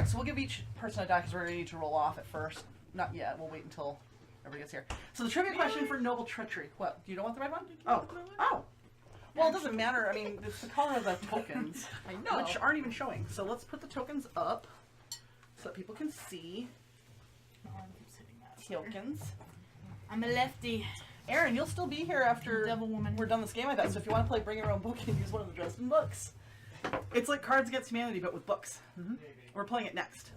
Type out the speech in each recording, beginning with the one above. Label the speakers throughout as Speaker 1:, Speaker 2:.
Speaker 1: right, so we'll give each person a die because we're going to need to roll off at first. Not yet. We'll wait until everybody gets here. So the trivia question for Noble Treachery. What? Do you don't want the red one? Oh. Well, it doesn't matter. I mean, it's the color of the tokens,
Speaker 2: I know.
Speaker 1: which aren't even showing. So let's put the tokens up so that people can see. Tokens.
Speaker 2: I'm a lefty.
Speaker 1: Aaron, you'll still be here after
Speaker 2: Devil woman.
Speaker 1: we're done this game, I bet. So if you want to play Bring Your Own Book, you can use one of the Dresden books. It's like Cards Against Humanity, but with books. We're playing it next.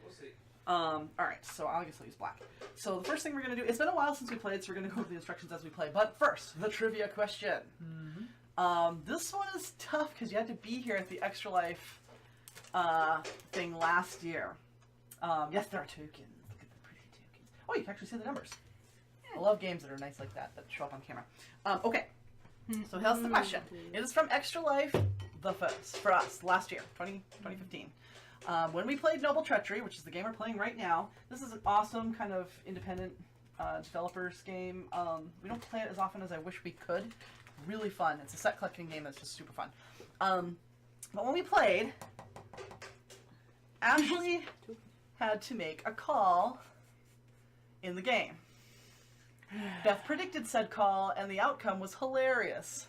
Speaker 3: We'll see.
Speaker 1: Alright, so I guess I'll use black. So the first thing we're going to do, it's been a while since we played, so we're going to go over the instructions as we play. But first, the trivia question. This one is tough because you had to be here at the Extra Life thing last year. Yes, there are tokens. Look at the pretty tokens. Oh, you can actually see the numbers. I love games that are nice like that show up on camera. Okay, so here's the question. It is from Extra Life, the first, for us, last year, 2015. When we played Noble Treachery, which is the game we're playing right now, this is an awesome kind of independent developers game. We don't play it as often as I wish we could. Really fun. It's a set collecting game that's just super fun. But when we played, Ashley had to make a call in the game. Beth predicted said call, and the outcome was hilarious.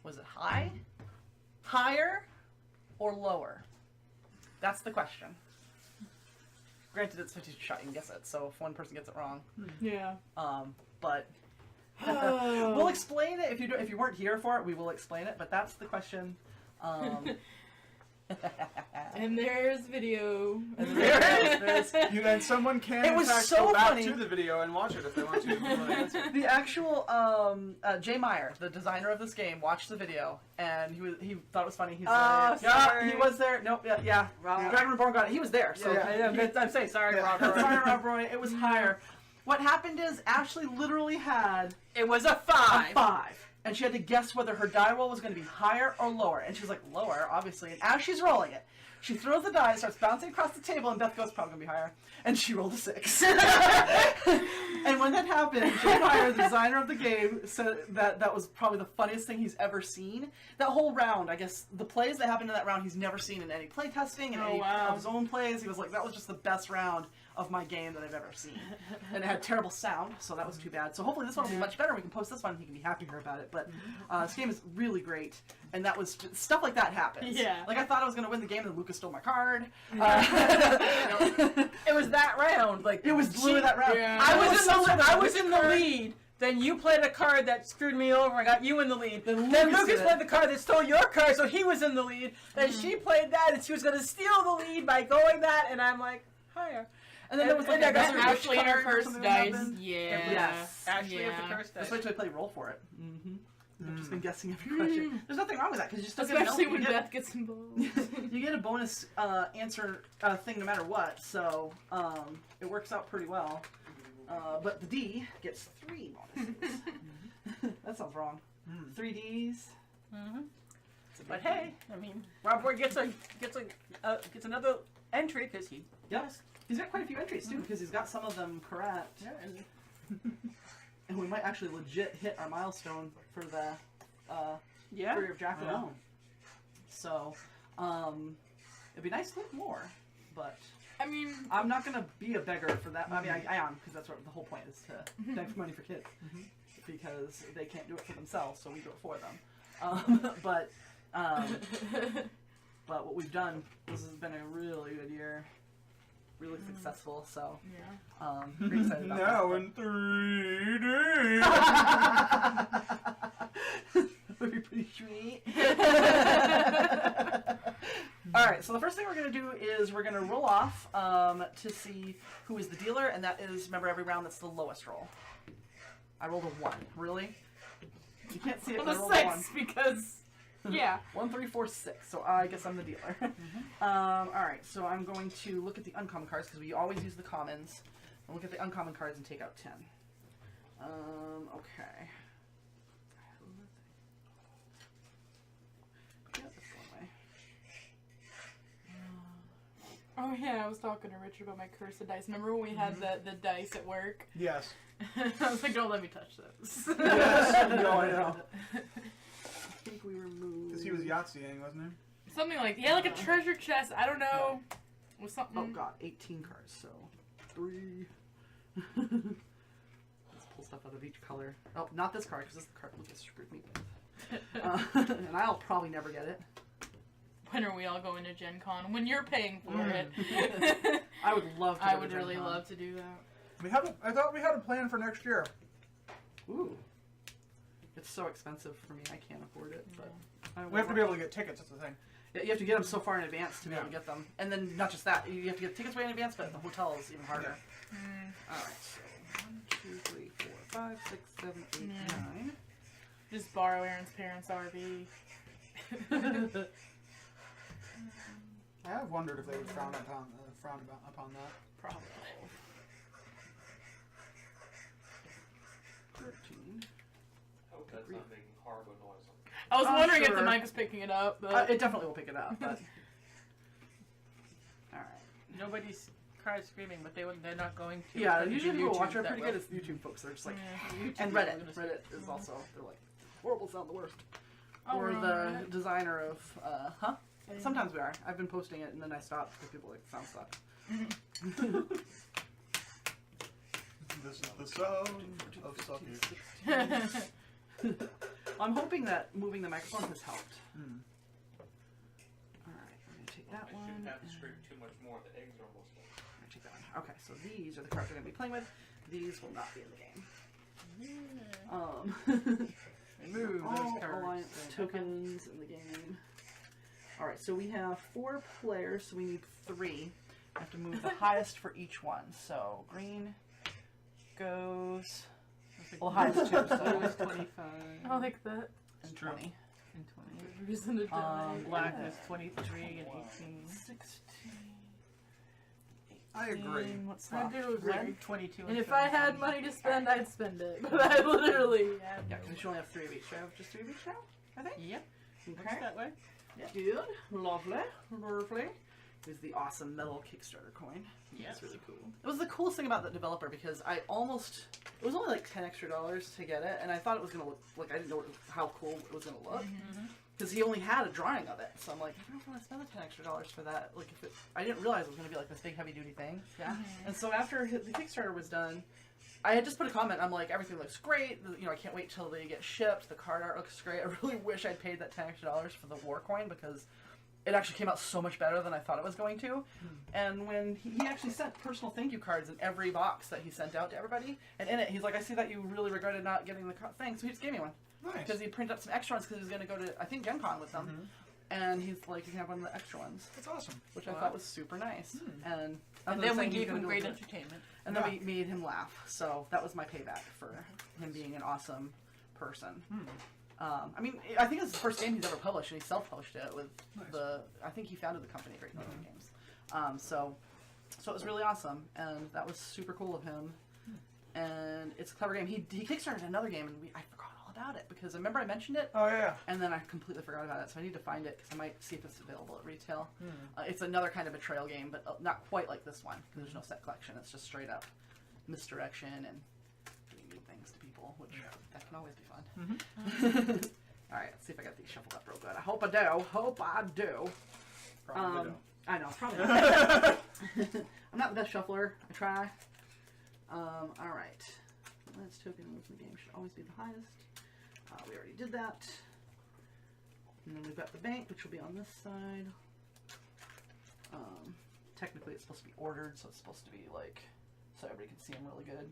Speaker 1: Was it high, higher, or lower? That's the question. Granted, it's 50 shot, you can guess it, so if one person gets it wrong.
Speaker 2: Yeah.
Speaker 1: But we'll explain it. If you weren't here for it, we will explain it, but that's the question.
Speaker 2: And there's video.
Speaker 3: And someone can
Speaker 1: It was
Speaker 3: in fact
Speaker 1: so
Speaker 3: go back
Speaker 1: funny.
Speaker 3: to the video and watch it if they want to.
Speaker 1: The actual Jay Meyer, the designer of this game, watched the video and he thought it was funny. He's like,
Speaker 2: sorry.
Speaker 1: yeah, he was there. Nope, yeah. Dragon Reborn got it. He was there. So
Speaker 2: I'm saying sorry, Robert.
Speaker 1: sorry, Rob Roy. It was higher. What happened is Ashley literally had
Speaker 2: It was a 5.
Speaker 1: a 5. And she had to guess whether her die roll was going to be higher or lower. And she was like, lower, obviously. And as she's rolling it, she throws the die, starts bouncing across the table, and Beth goes, probably going to be higher. And she rolled a 6. And when that happened, Jay Meyer, the designer of the game, said that was probably the funniest thing he's ever seen. That whole round, I guess, the plays that happened in that round, he's never seen in any play testing, and any of his own plays. He was like, that was just the best round of my game that I've ever seen. And it had terrible sound, so that was too bad. So hopefully this one will be much better. We can post this one and he can be happier about it. But this game is really great, and that was just, stuff like that happens.
Speaker 2: Yeah.
Speaker 1: Like I thought I was going to win the game, and then Lucas stole my card.
Speaker 2: It was that round. Like
Speaker 1: It was literally that round.
Speaker 2: Yeah.
Speaker 1: I
Speaker 2: was in the lead. Then you played a card that screwed me over. I got you in the lead. Then Lucas played the card that stole your card, so he was in the lead. Then she played that, and she was going to steal the lead by going that, and I'm like, higher.
Speaker 1: And then there was like
Speaker 2: and
Speaker 1: another
Speaker 2: Ashley and her
Speaker 1: card or
Speaker 2: cursed
Speaker 1: something that
Speaker 2: dice.
Speaker 1: happened.
Speaker 2: Yes.
Speaker 3: Ashley with the cursed dice.
Speaker 1: That's why I play roll for it. I've just been guessing every question. There's nothing wrong with that because you still
Speaker 2: Especially
Speaker 1: get
Speaker 2: when Beth gets involved.
Speaker 1: you get a bonus answer thing no matter what, so it works out pretty well. But the D gets 3 bonuses. That sounds wrong. 3 Ds.
Speaker 2: But hey, I mean, Rob Boyd gets another entry because he.
Speaker 1: Yes, he's got quite a few entries too because he's got some of them correct.
Speaker 2: Yeah.
Speaker 1: And we might actually legit hit our milestone for the Career of Jack alone. So, it'd be nice to look more, but
Speaker 2: I mean,
Speaker 1: I'm not gonna be a beggar for that. I mean, I am because that's what the whole point is to beg for money for kids because they can't do it for themselves, so we do it for them. But what we've done, this has been a really good year. Really successful, so pretty excited about
Speaker 3: now
Speaker 1: that.
Speaker 3: in 3D.
Speaker 1: Would be pretty sweet. Alright, so the first thing we're going to do is we're going to roll off to see who is the dealer, and that is, remember, every round that's the lowest roll. I rolled a 1. Really? You can't see it, but I rolled a 1.
Speaker 2: Because, yeah.
Speaker 1: 1, 3, 4, 6. So I guess I'm the dealer. Alright, so I'm going to look at the uncommon cards because we always use the commons. I'll look at the uncommon cards and take out 10. Okay. Yeah, this one way.
Speaker 2: Oh yeah, I was talking to Richard about my cursed dice. Remember when we had the dice at work?
Speaker 3: Yes.
Speaker 2: I was like, don't let me touch those.
Speaker 3: Yes. No, I know.
Speaker 1: I think we removed...
Speaker 3: Because he was Yahtzeeing, wasn't he?
Speaker 2: Something like, yeah, like a treasure chest. I don't know
Speaker 4: With something.
Speaker 1: Oh god, 18 cards, so 3. Let's pull stuff out of each color. Oh, not this card, because this is the card Lucas screwed me with. And I'll probably never get it.
Speaker 4: When are we all going to Gen Con? When you're paying for it.
Speaker 1: I would love to.
Speaker 4: I
Speaker 1: go
Speaker 4: would
Speaker 1: to Gen
Speaker 4: really
Speaker 1: Con.
Speaker 4: love to do that.
Speaker 3: I thought we had a plan for next year.
Speaker 1: Ooh. It's so expensive for me, I can't afford it. But I
Speaker 3: We have to be able to get tickets, that's the thing.
Speaker 1: Yeah, you have to get them so far in advance to be able to get them. And then not just that, you have to get tickets way in advance, but the hotel is even harder. Alright, so 1, 2, 3, 4, 5, 6, 7, 8, 9.
Speaker 4: Just borrow Aaron's parents' RV.
Speaker 3: I have wondered if they would frown upon that.
Speaker 4: Probably.
Speaker 1: 13.
Speaker 5: I hope that's not making horrible noise.
Speaker 4: I was wondering if the
Speaker 1: sure.
Speaker 4: mic was picking it up, but
Speaker 1: It definitely will pick it up, but... Alright.
Speaker 2: Nobody's cries screaming, but they're not going to.
Speaker 1: Yeah,
Speaker 2: because
Speaker 1: usually
Speaker 2: YouTube
Speaker 1: people watch are
Speaker 2: that
Speaker 1: pretty
Speaker 2: well.
Speaker 1: good as YouTube folks. They're just like...
Speaker 4: yeah.
Speaker 1: And Reddit. Reddit is also... They're like, horrible sound the worst.
Speaker 4: Oh,
Speaker 1: Or
Speaker 4: we're on
Speaker 1: the
Speaker 4: Reddit?
Speaker 1: designer of... Huh?
Speaker 4: I didn't
Speaker 1: Sometimes we are. I've been posting it and then I stopped because people like, sound sucks.
Speaker 3: This is the sound of suckage.
Speaker 1: I'm hoping that moving the microphone has helped.
Speaker 3: Hmm.
Speaker 1: Alright, we're going to take that
Speaker 5: I
Speaker 1: one.
Speaker 5: shouldn't have to
Speaker 1: and-
Speaker 5: scrape too much more. The eggs are almost done.
Speaker 1: I'm gonna take that one. Okay, so these are the cards we're going to be playing with. These will not be in the game.
Speaker 2: Remove
Speaker 1: all
Speaker 2: those cards.
Speaker 1: alliance tokens in the game. Alright, so we have 4 players, so we need 3. I have to move the highest for each one. So green goes... Well, highest 2,
Speaker 2: So it
Speaker 1: so...
Speaker 2: was 25
Speaker 4: I like that.
Speaker 1: and
Speaker 3: true.
Speaker 1: 20.
Speaker 2: and 20.
Speaker 4: Reason to die.
Speaker 2: Black is 23 and 18.
Speaker 1: 16...
Speaker 3: I agree.
Speaker 1: What's
Speaker 4: I
Speaker 1: left?
Speaker 4: do agree.
Speaker 1: Red?
Speaker 2: 22
Speaker 4: And if I had
Speaker 2: 17.
Speaker 4: money to spend, I'd spend it. But I literally have
Speaker 1: Yeah,
Speaker 4: no.
Speaker 1: because you only have 3 of each. Do I have just 3 of each now? I think?
Speaker 2: Yep, looks
Speaker 1: Okay.
Speaker 2: that way.
Speaker 1: Good. Lovely. Lovely. Here's the awesome metal Kickstarter coin.
Speaker 2: Yeah.
Speaker 1: It's really cool. It was the coolest thing about the developer because it was only like $10 extra to get it, and I thought it was going to look, like I didn't know how cool it was going to look. Because he only had a drawing of it, so I'm like, I don't know if I want to spend the $10 extra for that. Like, I didn't realize it was going to be like this big, heavy-duty thing.
Speaker 2: Yeah.
Speaker 1: And so after the Kickstarter was done, I had just put a comment. I'm like, everything looks great. You know, I can't wait till they get shipped. The card art looks great. I really wish I'd paid that $10 extra for the war coin because it actually came out so much better than I thought it was going to. And when he actually sent personal thank you cards in every box that he sent out to everybody, and in it he's like, I see that you really regretted not getting the thing, so he just gave me one.
Speaker 3: Nice.
Speaker 1: Because he printed up some extra ones because he was going to go to, I think, Gen Con with them. And he's like, you can have one of the extra ones,
Speaker 3: That's awesome.
Speaker 1: which I thought was super nice. And,
Speaker 2: And then we gave him great entertainment.
Speaker 1: and then we made him laugh. So that was my payback for him being an awesome person. I mean, I think it's the first game he's ever published, and he self-published it with I think he founded the company, Great Northern Games. So it was really awesome, and that was super cool of him. And it's a clever game. He kickstarted another game, and I forgot all about it because remember I mentioned it,
Speaker 3: Oh yeah.
Speaker 1: and then I completely forgot about it. So I need to find it because I might see if it's available at retail. It's another kind of betrayal game, but not quite like this one because there's no set collection. It's just straight up misdirection and doing mean things to people, which that can always be fun. All right, let's see if I got these shuffled up real good. I hope I do. Hope I do.
Speaker 3: Probably don't.
Speaker 1: I know, probably not. I'm not the best shuffler. I try. All right. Last token in the game should always be the highest. We already did that. And then we've got the bank, which will be on this side. Technically, it's supposed to be ordered, so it's supposed to be like, so everybody can see him really good.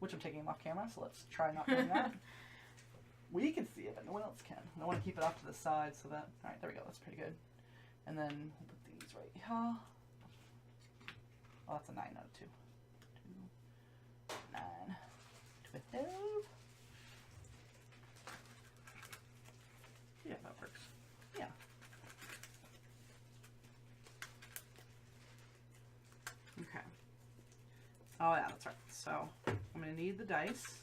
Speaker 1: Which I'm taking him off camera, so let's try not doing that. We can see it, but no one else can. I want to keep it off to the side so that, all right, there we go. That's pretty good. And then we'll put these right here. Oh, that's a 9 out of 2. 2, 9, 12. Yeah, that works. Yeah. Okay. Oh yeah, that's right. So I'm gonna need the dice.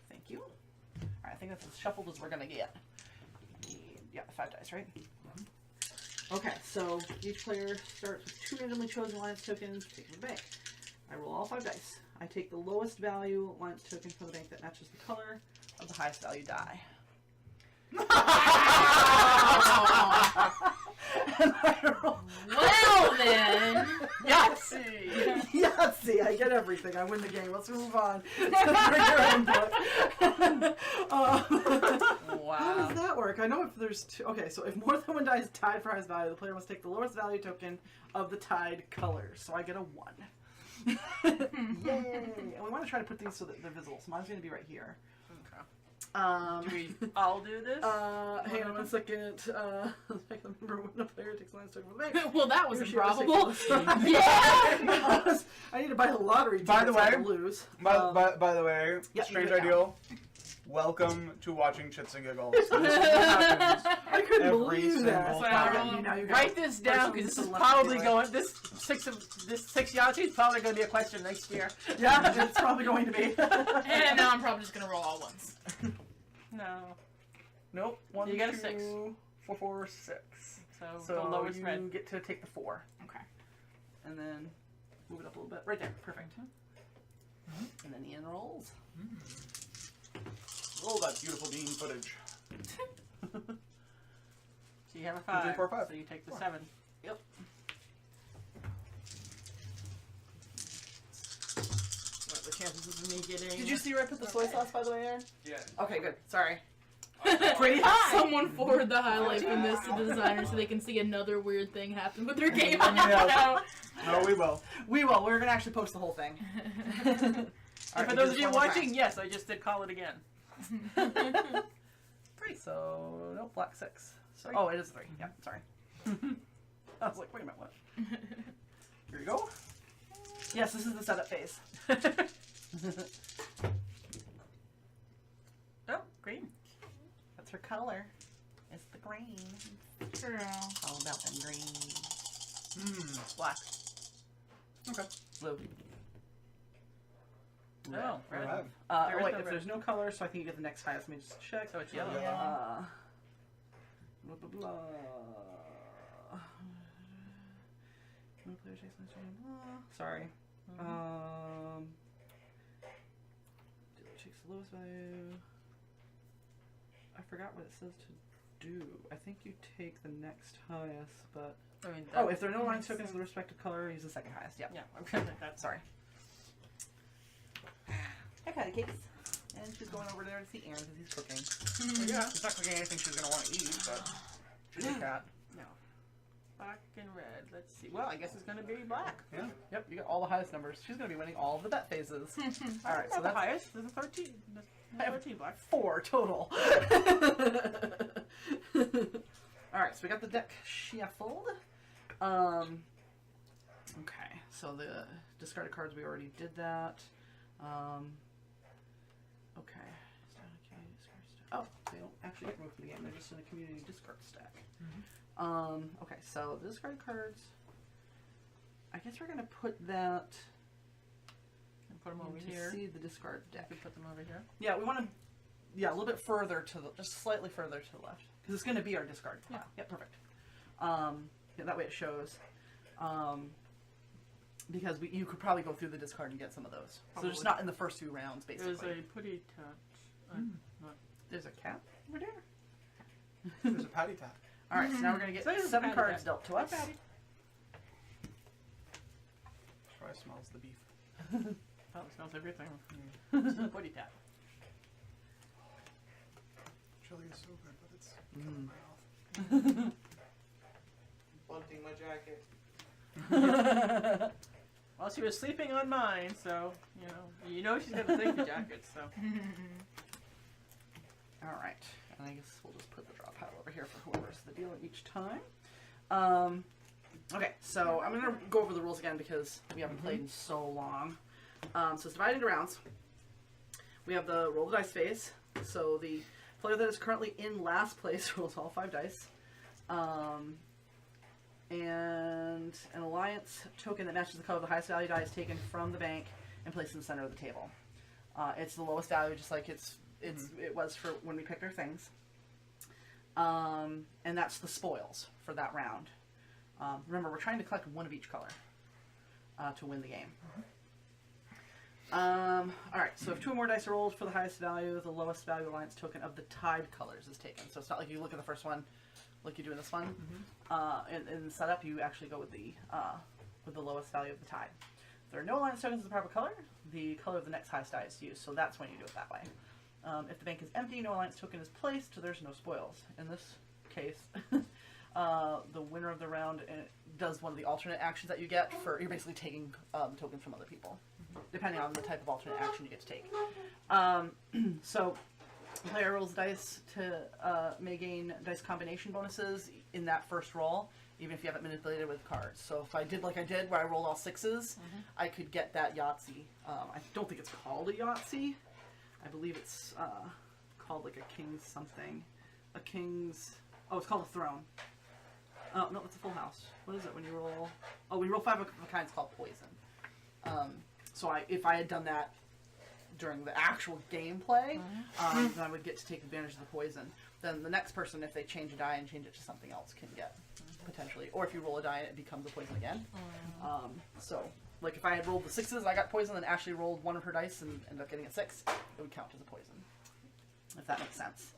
Speaker 1: Thank you. Alright, I think that's as shuffled as we're gonna get. Yeah, 5 dice, right? Okay, so each player starts with 2 randomly chosen alliance tokens, taken from the bank. I roll all 5 dice. I take the lowest value alliance token from the bank that matches the color of the highest value die. I roll.
Speaker 4: Well then.
Speaker 2: Yahtzee!
Speaker 1: Yahtzee! I get everything. I win the game. Let's move on. Bring your own book. How
Speaker 2: Wow.
Speaker 1: does that work? I know if there's two. Okay, so if more than one die is tied for highest value, the player must take the lowest value token of the tied colors. So I get a 1. Yay! And we want to try to put these so that they're visible. So mine's going to be right here.
Speaker 2: Do we all do this?
Speaker 1: Hang on 1 second. I can remember when a player takes last token from the bank.
Speaker 4: Well, that was
Speaker 1: Here she was
Speaker 4: improbable.
Speaker 1: taking
Speaker 4: Yeah.
Speaker 1: I need to buy the lottery
Speaker 3: By the
Speaker 1: tickets
Speaker 3: way-
Speaker 1: to lose.
Speaker 3: By the way,
Speaker 1: yeah,
Speaker 3: Strange
Speaker 1: you do it
Speaker 3: Ideal. Welcome to watching Chits and Giggles. This is what happens.
Speaker 1: I couldn't
Speaker 3: Every
Speaker 1: believe that.
Speaker 3: single
Speaker 1: Wow. Now you got
Speaker 2: Write this down because this is probably going. This six Yahtzee is probably going to be a question next year.
Speaker 1: Yeah, it's probably going to be.
Speaker 4: And now I'm probably just gonna roll all ones.
Speaker 2: No.
Speaker 1: Nope. 1,
Speaker 2: You got a
Speaker 1: 2,
Speaker 2: 6.
Speaker 1: 4, 4, 6.
Speaker 2: So,
Speaker 1: So
Speaker 2: the lowest
Speaker 1: you
Speaker 2: red.
Speaker 1: get to take the 4.
Speaker 4: Okay.
Speaker 1: And then move it up a little bit. Right there. Perfect. And then Ian rolls.
Speaker 3: Roll that beautiful bean footage.
Speaker 2: So you have a
Speaker 3: 2,
Speaker 2: 5.
Speaker 3: 3, 4, 5.
Speaker 2: So you take the 7.
Speaker 1: Yep.
Speaker 2: What are the chances of me getting?
Speaker 1: Did you see where I put the soy sauce, by the way, Aaron?
Speaker 5: Yeah.
Speaker 1: Okay, good. Sorry.
Speaker 2: Pretty high.
Speaker 4: Someone forward the highlight from this to the designer so they can see another weird thing happen with their game.
Speaker 3: Yeah. No, we will.
Speaker 1: We will. We're going to actually post the whole thing.
Speaker 2: And
Speaker 1: Alright,
Speaker 2: for
Speaker 1: we
Speaker 2: those
Speaker 1: did
Speaker 2: of you
Speaker 1: one more
Speaker 2: watching,
Speaker 1: round.
Speaker 2: yes, I just did call it again.
Speaker 1: Great. So, nope, black 6. So, oh, it is 3. Yeah, sorry. I was like, wait a minute, what? Here you go. Yes, this is the setup phase.
Speaker 2: Oh, green.
Speaker 1: That's her color. It's the green.
Speaker 4: Girl.
Speaker 1: All about them green.
Speaker 2: Black.
Speaker 3: Okay.
Speaker 1: Blue.
Speaker 2: Oh, red.
Speaker 3: Red.
Speaker 2: There is
Speaker 1: Wait,
Speaker 2: no
Speaker 1: if
Speaker 2: red.
Speaker 1: there's no color, so I think you get the next highest. Let me just check.
Speaker 2: So it's yellow.
Speaker 3: Yeah.
Speaker 1: Blah, blah, blah. No player takes this turn, blah. Sorry. Dealer takes the lowest value. I forgot what it says to do. I think you take the next highest, but...
Speaker 2: I mean,
Speaker 1: Oh, if there are no line tokens of the respective color, use the second highest. Yep.
Speaker 2: yeah, I'm gonna that's
Speaker 1: Sorry. Hi, patty cakes. And she's going over there to see Aaron because he's cooking.
Speaker 3: Yeah, she's not cooking anything she's going to want to eat, but she's a cat.
Speaker 2: black and red. Let's see. Well, I guess it's gonna be black.
Speaker 3: Yeah.
Speaker 1: Yep, you got all the highest numbers. She's going to be winning all of the bet phases.
Speaker 2: All
Speaker 1: Alright, so
Speaker 2: the
Speaker 1: that's
Speaker 2: highest. There's a 13. There's 13 black.
Speaker 1: 4 total. Alright, so we got the deck shuffled. Okay, so the discarded cards, we already did that. Okay. Oh, they don't actually get removed from the game. They're just in a community discard stack. Okay, so the discarded cards. I guess we're gonna put that.
Speaker 2: And put them over
Speaker 1: to
Speaker 2: here.
Speaker 1: see the discard deck.
Speaker 2: We put them over here.
Speaker 1: Yeah, we want to. Yeah, a little bit further to the, just slightly further to the left, because it's going to be our discard pile.
Speaker 2: Yeah.
Speaker 1: Yep, perfect. Yeah, that way it shows. Because you could probably go through the discard and get some of those. So they're just
Speaker 2: Probably.
Speaker 1: not in the first 2 rounds, basically.
Speaker 2: There's a pretty touch.
Speaker 1: There's a cat over there.
Speaker 3: There's a patty tap.
Speaker 1: All right, so now we're going to
Speaker 2: So
Speaker 1: get
Speaker 2: there's a
Speaker 1: 7
Speaker 2: patty
Speaker 1: cards
Speaker 2: cat.
Speaker 1: dealt to us.
Speaker 3: Probably smells the beef.
Speaker 2: Probably smells everything. It's a pretty tap.
Speaker 3: Chili is so good, but it's killing my mouth.
Speaker 5: Bunting my jacket.
Speaker 2: Well, she was sleeping on mine, so you know she's gonna take the jacket. So
Speaker 1: All right, and I guess we'll just put the draw pile over here for whoever's the dealer each time. Okay, so I'm gonna go over the rules again because we haven't played in so long. So it's divided into rounds. We have the roll the dice phase. So the player that is currently in last place rolls all 5 dice. And an alliance token that matches the color of the highest value die is taken from the bank and placed in the center of the table. It's the lowest value, just like it was for when we picked our things. And that's the spoils for that round. Remember, we're trying to collect 1 of each color to win the game. Alright, so if 2 or more dice are rolled for the highest value, the lowest value alliance token of the tied colors is taken. So it's not like you look at the first one, like you do in this one. In the setup, you actually go with the lowest value of the tide. If there are no alliance tokens in the proper color, the color of the next highest die is used. So that's when you do it that way. If the bank is empty, no alliance token is placed, so there's no spoils. In this case, the winner of the round does one of the alternate actions that you get for, you're basically taking tokens from other people, depending on the type of alternate action you get to take. So the player rolls dice to may gain dice combination bonuses in that first roll, even if you haven't manipulated with cards. So if I did like I did, where I rolled all 6s, I could get that Yahtzee. I don't think it's called a Yahtzee. I believe it's called like a king's something. A king's... Oh, it's called a throne. Oh, no, it's a full house. What is it when you roll... Oh, we roll 5 of a kind. It's called poison. So if I had done that during the actual gameplay, then I would get to take advantage of the poison. Then the next person, if they change a die and change it to something else, can get, potentially. Or if you roll a die and it becomes a poison again. So, like if I had rolled the 6s, I got poison, and Ashley rolled one of her dice and ended up getting a 6, it would count as a poison. If that makes sense.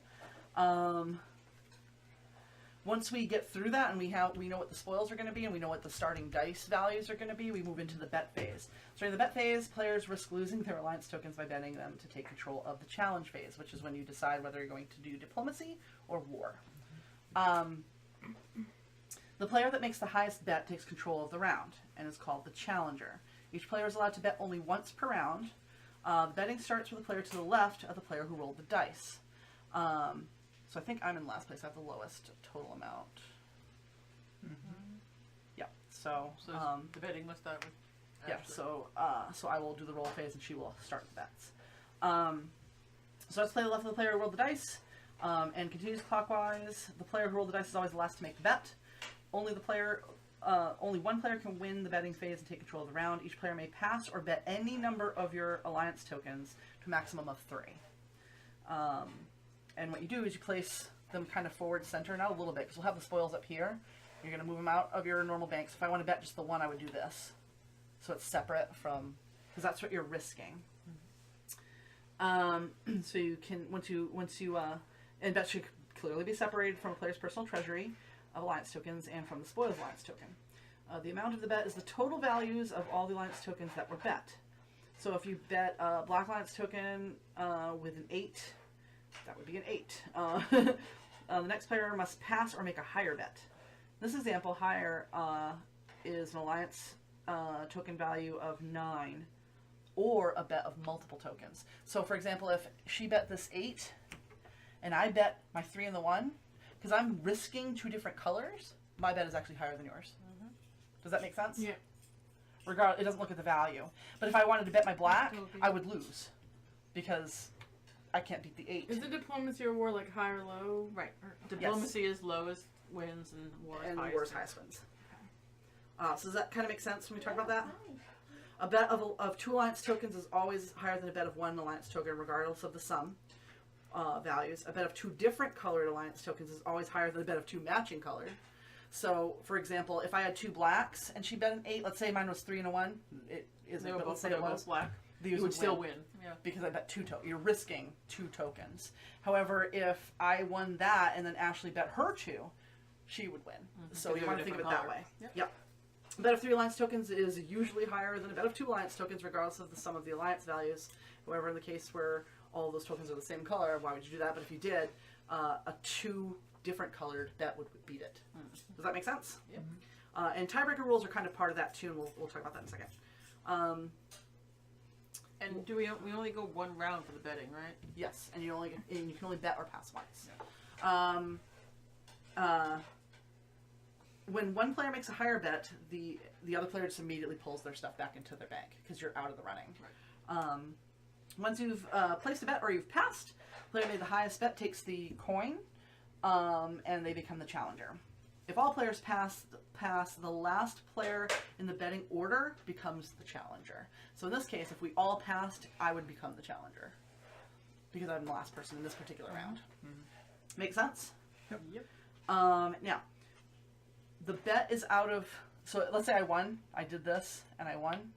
Speaker 1: Once we get through that and we know what the spoils are going to be and we know what the starting dice values are going to be, we move into the bet phase. So during the bet phase, players risk losing their alliance tokens by betting them to take control of the challenge phase, which is when you decide whether you're going to do diplomacy or war. The player that makes the highest bet takes control of the round and is called the challenger. Each player is allowed to bet only once per round. The betting starts with the player to the left of the player who rolled the dice. So I think I'm in last place. I have the lowest total amount. Yeah. So
Speaker 2: the betting must start with
Speaker 1: yeah.
Speaker 2: Ashley.
Speaker 1: So I will do the roll phase and she will start the bets. So let's play the left of the player who rolled the dice, and continues clockwise. The player who rolled the dice is always the last to make the bet. Only one player can win the betting phase and take control of the round. Each player may pass or bet any number of your alliance tokens to a maximum of 3. And what you do is you place them kind of forward center, not a little bit, because we'll have the spoils up here. You're going to move them out of your normal banks. If I want to bet just the one, I would do this. So it's separate from, because that's what you're risking. So you can, and bet should clearly be separated from a player's personal treasury of alliance tokens and from the spoils alliance token. The amount of the bet is the total values of all the alliance tokens that were bet. So if you bet a black alliance token with an 8, that would be an 8. The next player must pass or make a higher bet. This example, higher is an alliance token value of 9 or a bet of multiple tokens. So for example, if she bet this 8 and I bet my 3 and the 1, because I'm risking 2 different colors, my bet is actually higher than yours. Does that make sense?
Speaker 4: Yeah.
Speaker 1: Regardless, it doesn't look at the value. But if I wanted to bet my black, I would lose because I can't beat the 8.
Speaker 4: Is the diplomacy or war like high or low?
Speaker 2: Right. Diplomacy is lowest wins and war is highest.
Speaker 1: War's highest wins. So does that kind of make sense when we talk about that? A bet of 2 alliance tokens is always higher than a bet of 1 alliance token, regardless of the sum values. A bet of 2 different colored alliance tokens is always higher than a bet of 2 matching colored. So, for example, if I had 2 blacks and she bet an 8, let's say mine was 3 and a 1. It isn't, but let's say it was
Speaker 2: black.
Speaker 1: You
Speaker 2: would still win. Yeah.
Speaker 1: Because I bet 2 tokens. You're risking 2 tokens. However, if I won that and then Ashley bet her 2, she would win. So you want to think of it that way. Yep. A bet of 3 alliance tokens is usually higher than a bet of 2 alliance tokens, regardless of the sum of the alliance values. However, in the case where all of those tokens are the same color, why would you do that? But if you did, a 2 different colored bet would beat it. Does that make sense?
Speaker 2: Yep.
Speaker 1: And tiebreaker rules are kind of part of that too, and we'll talk about that in a second.
Speaker 2: And do we only go 1 round for the betting, right?
Speaker 1: Yes, and you can only bet or pass once.
Speaker 2: Yeah.
Speaker 1: When one player makes a higher bet, the other player just immediately pulls their stuff back into their bank because you're out of the running.
Speaker 2: Right.
Speaker 1: Once you've placed a bet or you've passed, the player made the highest bet takes the coin, and they become the challenger. If all players pass, the last player in the betting order becomes the challenger. So in this case, if we all passed, I would become the challenger because I'm the last person in this particular round. Make sense?
Speaker 2: Yep.
Speaker 1: Now, the bet is out of... So let's say I won. I did this, and I won.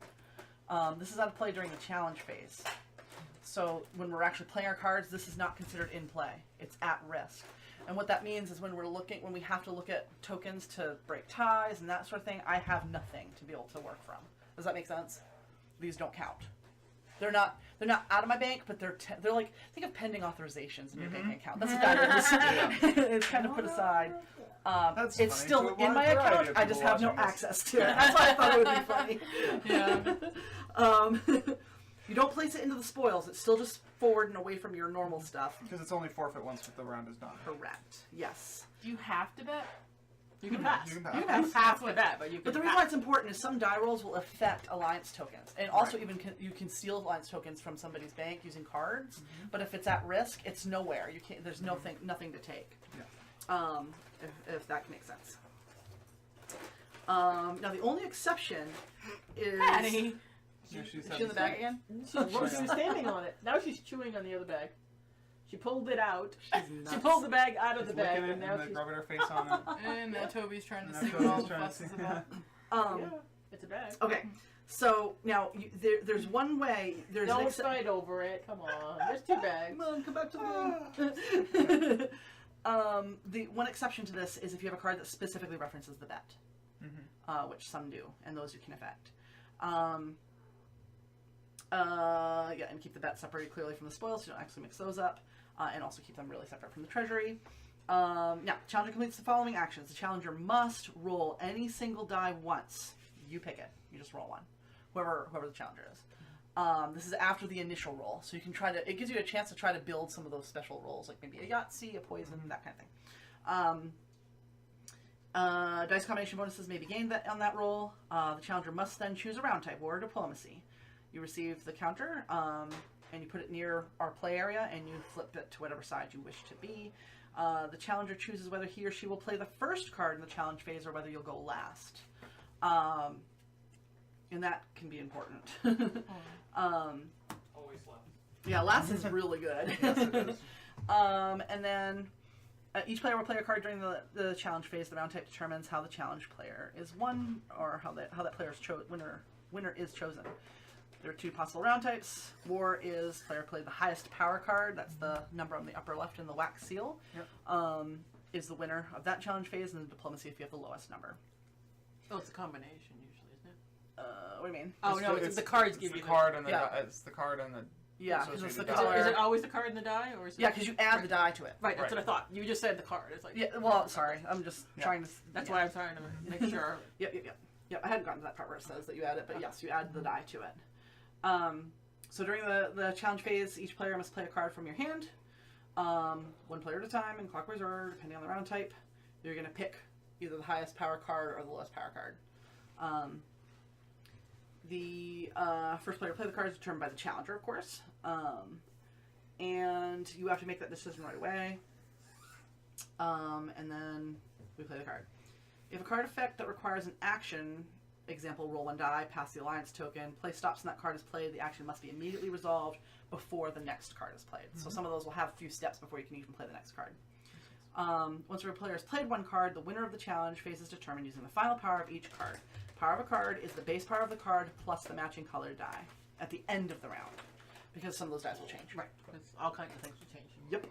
Speaker 1: This is out of play during the challenge phase. So when we're actually playing our cards, this is not considered in play. It's at risk. And what that means is when we have to look at tokens to break ties and that sort of thing, I have nothing to be able to work from. Does that make sense? These don't count. They're not out of my bank, but they're like, think of pending authorizations in your bank account. That's what that is. It's kind of put aside.
Speaker 3: That's
Speaker 1: it's
Speaker 3: funny.
Speaker 1: still
Speaker 3: So
Speaker 1: in my
Speaker 3: one variety
Speaker 1: account.
Speaker 3: of
Speaker 1: I
Speaker 3: people
Speaker 1: just have no
Speaker 3: watching this.
Speaker 1: access to it. That's why I thought it would be funny.
Speaker 4: Yeah.
Speaker 1: You don't place it into the spoils. It's still just forward and away from your normal stuff.
Speaker 3: Because it's only forfeit once the round is done.
Speaker 1: Correct. Yes.
Speaker 4: Do you have to bet?
Speaker 2: You can pass.
Speaker 3: You can pass.
Speaker 1: You can
Speaker 2: You have to bet, but you can
Speaker 1: But the reason why it's important is some die rolls will affect alliance tokens, and also even you can steal alliance tokens from somebody's bank using cards. But if it's at risk, it's nowhere. You can't. There's nothing to take.
Speaker 3: Yeah.
Speaker 1: If that makes sense. Now the only exception is.
Speaker 2: Patty.
Speaker 3: Yeah, she's
Speaker 1: Is she in the bag again?
Speaker 2: She was standing on it. Now she's chewing on the other bag. She pulled it out.
Speaker 1: She's
Speaker 2: She
Speaker 1: nuts.
Speaker 2: pulled the bag out of
Speaker 3: She's
Speaker 2: the bag,
Speaker 3: licking it
Speaker 2: and now
Speaker 3: and
Speaker 2: she's.
Speaker 3: rubbing her face on it.
Speaker 4: And Toby's trying to
Speaker 3: Now
Speaker 4: see what
Speaker 3: Toby's
Speaker 4: all the
Speaker 3: trying to
Speaker 4: fuss is
Speaker 3: see-
Speaker 4: about.
Speaker 2: Yeah, it's a bag.
Speaker 1: Okay. So now there's one way. There's an
Speaker 2: Don't fight over it. Come on. There's two bags.
Speaker 1: Come on, come back to the game. The one exception to this is if you have a card that specifically references the bet, which some do, and those you can affect. Yeah, and keep the bet separated clearly from the spoils, so you don't actually mix those up, and also keep them really separate from the treasury. Now, challenger completes the following actions. The challenger must roll any single die once. You pick it. You just roll one, whoever the challenger is. This is after the initial roll, so you can try to. It gives you a chance to try to build some of those special rolls, like maybe a Yahtzee, a poison, that kind of thing. Dice combination bonuses may be gained on that roll. The challenger must then choose a round type, war or diplomacy. You receive the counter, and you put it near our play area, and you flip it to whatever side you wish to be. The challenger chooses whether he or she will play the first card in the challenge phase or whether you'll go last. And that can be important.
Speaker 5: Always left.
Speaker 1: Yeah, last is really good.
Speaker 3: Yes, it is.
Speaker 1: And then each player will play a card during the challenge phase. The round type determines how the challenge player is won, or how that player's winner is chosen. There are two possible round types. War is player played the highest power card. That's the number on the upper left in the wax seal.
Speaker 3: Yep.
Speaker 1: Is the winner of that challenge phase, and diplomacy if you have the lowest number.
Speaker 2: Oh, it's a combination usually, isn't it?
Speaker 1: What do you mean?
Speaker 2: Oh no, it's the cards give you
Speaker 3: the card and the
Speaker 1: Yeah.
Speaker 3: it's the card and the
Speaker 1: Yeah, because it's the
Speaker 3: associated
Speaker 1: color.
Speaker 2: Is it always the card in the die, or is it?
Speaker 1: Yeah, because you add the die to it.
Speaker 2: Right, that's
Speaker 3: Right.
Speaker 2: what I thought. You just said the card. It's like
Speaker 1: Yeah. Well, sorry, I'm just
Speaker 3: Yeah.
Speaker 1: trying to.
Speaker 2: that's
Speaker 1: yeah.
Speaker 2: why I'm trying to make sure.
Speaker 1: Yep. I hadn't gotten to that part where it says that you add it, but yes, you add the die to it. So during the challenge phase, each player must play a card from your hand, one player at a time in clockwise order, depending on the round type. You're going to pick either the highest power card or the lowest power card. The first player to play the card is determined by the challenger, of course, and you have to make that decision right away. And then we play the card. If a card effect that requires an action, example, roll one die, pass the alliance token, play stops and that card is played, the action must be immediately resolved before the next card is played. So some of those will have a few steps before you can even play the next card. Once a player has played one card, the winner of the challenge phase is determined using the final power of each card. Power of a card is the base power of the card plus the matching colored die at the end of the round, because some of those dice will change.
Speaker 2: Right, because all kinds of things will change.
Speaker 1: Yep.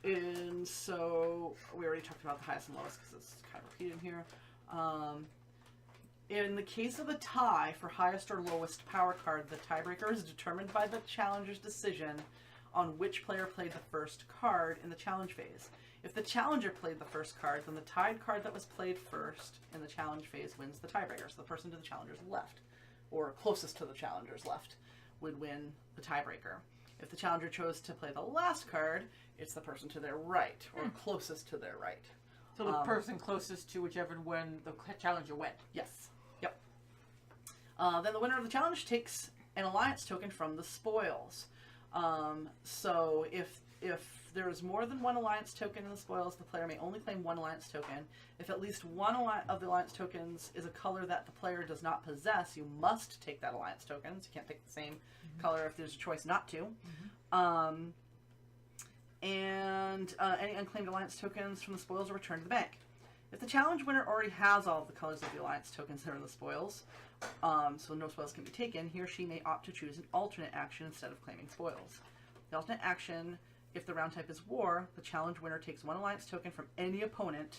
Speaker 1: And so we already talked about the highest and lowest because it's kind of repeated here. In the case of a tie for highest or lowest power card, the tiebreaker is determined by the challenger's decision on which player played the first card in the challenge phase. If the challenger played the first card, then the tied card that was played first in the challenge phase wins the tiebreaker. So the person to the challenger's left, or closest to the challenger's left, would win the tiebreaker. If the challenger chose to play the last card, it's the person to their right, or closest to their right.
Speaker 2: So the person closest to whichever when the challenger went.
Speaker 1: Yes. Yep. Then the winner of the challenge takes an alliance token from the spoils. So if there is more than one alliance token in the spoils, the player may only claim one alliance token. If at least one of the alliance tokens is a color that the player does not possess, you must take that alliance token. So you can't pick the same color if there's a choice not to. And any unclaimed alliance tokens from the spoils are returned to the bank. If the challenge winner already has all of the colors of the alliance tokens that are in the spoils, so no spoils can be taken, he or she may opt to choose an alternate action instead of claiming spoils. The alternate action, if the round type is war, the challenge winner takes one alliance token from any opponent.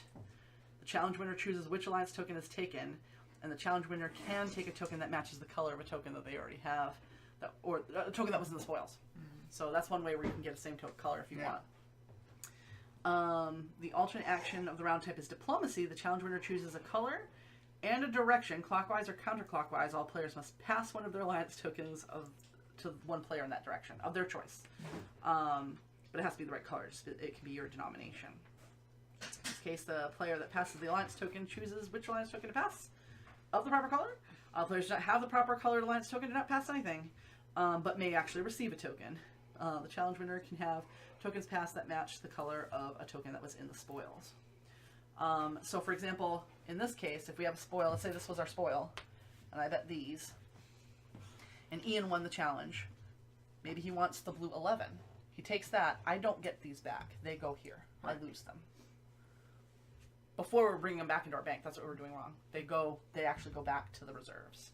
Speaker 1: The challenge winner chooses which alliance token is taken, and the challenge winner can take a token that matches the color of a token that they already have, or a token that was in the spoils. So that's one way where you can get the same color if you want. The alternate action of the round type is diplomacy. The challenge winner chooses a color and a direction, clockwise or counterclockwise. All players must pass one of their alliance tokens to one player in that direction of their choice. But it has to be the right color. It can be your denomination. In this case, the player that passes the alliance token chooses which alliance token to pass of the proper color. Players who don't have the proper colored alliance token do not pass anything, but may actually receive a token. The challenge winner can have tokens passed that match the color of a token that was in the spoils. So for example, in this case, if we have a spoil, let's say this was our spoil, and I bet these, and Ian won the challenge. Maybe he wants the blue 11. He takes that. I don't get these back. They go here. I lose them. Before we're bringing them back into our bank, that's what we're doing wrong. They actually go back to the reserves.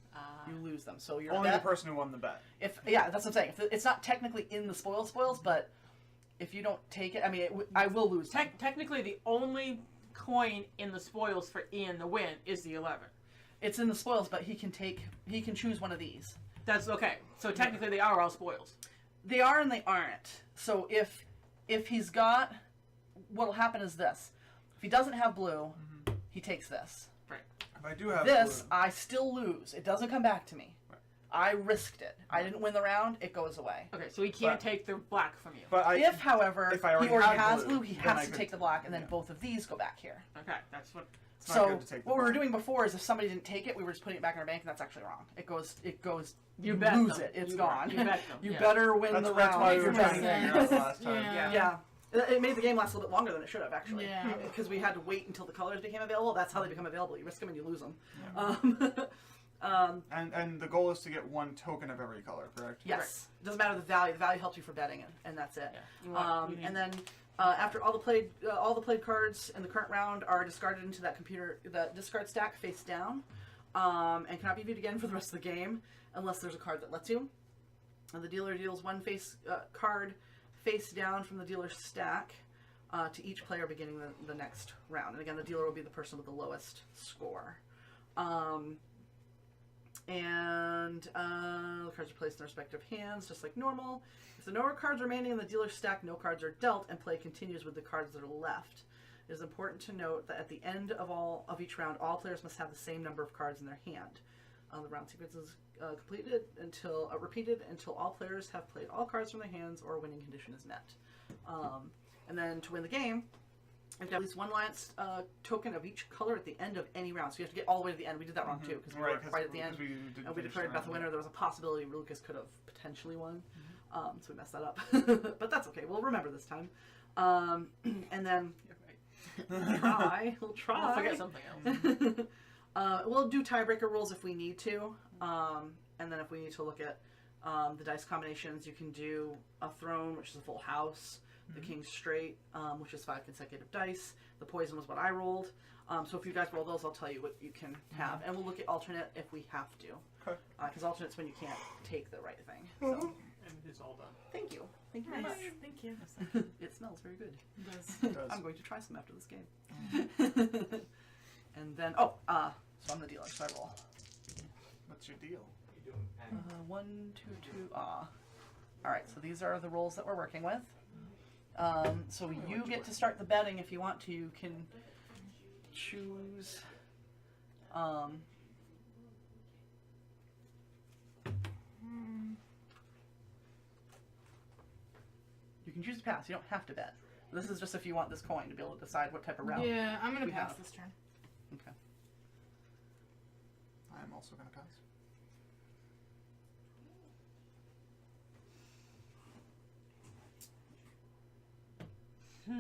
Speaker 1: You lose them. So you're
Speaker 3: only the person who won the bet.
Speaker 1: Yeah, that's what I'm saying. It's not technically in the spoils, but if you don't take it, I mean, I will lose.
Speaker 2: Technically, the only coin in the spoils for Ian to win is the 11.
Speaker 1: It's in the spoils, but he can choose one of these.
Speaker 2: That's okay. So technically, they are all spoils.
Speaker 1: They are and they aren't. So if he's got, what'll happen is this: if he doesn't have blue, he takes this.
Speaker 2: Right.
Speaker 3: If I do have
Speaker 1: this,
Speaker 3: blue,
Speaker 1: I still lose. It doesn't come back to me.
Speaker 3: Right.
Speaker 1: I risked it. I didn't win the round. It goes away.
Speaker 2: Okay, so he can't take the black from you.
Speaker 3: but
Speaker 1: However,
Speaker 3: if I already
Speaker 1: he already
Speaker 3: had
Speaker 1: has
Speaker 3: blue,
Speaker 1: blue, he
Speaker 3: then
Speaker 1: has
Speaker 3: I
Speaker 1: to
Speaker 3: could-
Speaker 1: take the black, and then
Speaker 3: yeah.
Speaker 1: both of these go back here.
Speaker 2: Okay, that's what.
Speaker 3: it's not
Speaker 1: So
Speaker 3: good to take the
Speaker 1: what we were
Speaker 3: black.
Speaker 1: doing before is if somebody didn't take it, we were just putting it back in our bank, and that's actually wrong. It goes.
Speaker 2: You
Speaker 1: You
Speaker 2: bet
Speaker 1: lose
Speaker 2: them.
Speaker 1: it. It's
Speaker 2: You-
Speaker 1: gone.
Speaker 2: you bet them,
Speaker 1: You
Speaker 2: yeah.
Speaker 1: better win
Speaker 3: That's
Speaker 1: the
Speaker 3: why
Speaker 1: round.
Speaker 3: we were
Speaker 4: Makes
Speaker 3: trying to
Speaker 4: sense.
Speaker 3: figure out last time.
Speaker 4: Yeah.
Speaker 1: Yeah. It made the game last a little bit longer than it should have, actually.
Speaker 4: Yeah.
Speaker 1: Because we had to wait until the colors became available. That's how they become available. You risk them and you lose them.
Speaker 3: And the goal is to get one token of every color, correct?
Speaker 1: Yes. Doesn't matter the value. The value helps you for betting, and that's it.
Speaker 2: Yeah. You need-
Speaker 1: And then after all the played cards in the current round are discarded into that discard stack face down, and cannot be viewed again for the rest of the game unless there's a card that lets you. And the dealer deals one card face down from the dealer's stack to each player beginning the next round. And again, the dealer will be the person with the lowest score. The cards are placed in their respective hands, just like normal. If there are no more cards remaining in the dealer's stack, no cards are dealt, and play continues with the cards that are left. It is important to note that at the end of each round, all players must have the same number of cards in their hand. The round sequence is repeated until all players have played all cards from their hands or a winning condition is met. And then to win the game, you have to have at least one alliance token of each color at the end of any round. So you have to get all the way to the end. We did that wrong too, because we were right at the end. We declared Beth a winner. There was a possibility Lucas could have potentially won. So we messed that up. But that's okay. We'll remember this time. And then we'll try.
Speaker 2: I'll forget something else.
Speaker 1: We'll do tiebreaker rules if we need to. And then if we need to look at the dice combinations, you can do a throne, which is a full house. The king straight, which is 5 consecutive dice. The poison was what I rolled. So if you guys roll those, I'll tell you what you can have. And we'll look at alternate if we have to.
Speaker 3: Okay.
Speaker 1: Because alternate's when you can't take the right thing. So,
Speaker 2: And it's all done.
Speaker 1: thank you. Thank you very much.
Speaker 4: Thank you.
Speaker 1: It smells very good.
Speaker 4: It does.
Speaker 3: It does.
Speaker 1: I'm going to try some after this game. And then, so I'm the dealer, so I roll.
Speaker 3: What's your deal?
Speaker 1: 1, 2, 2, Alright, so these are the rolls that we're working with. So you get to start the betting if you want to. You can choose. You can choose to pass. You don't have to bet. This is just if you want this coin to be able to decide what type of round.
Speaker 4: Yeah, I'm gonna
Speaker 1: we
Speaker 4: pass
Speaker 1: have.
Speaker 4: this turn.
Speaker 1: Okay.
Speaker 3: I'm also going to pass.
Speaker 2: Do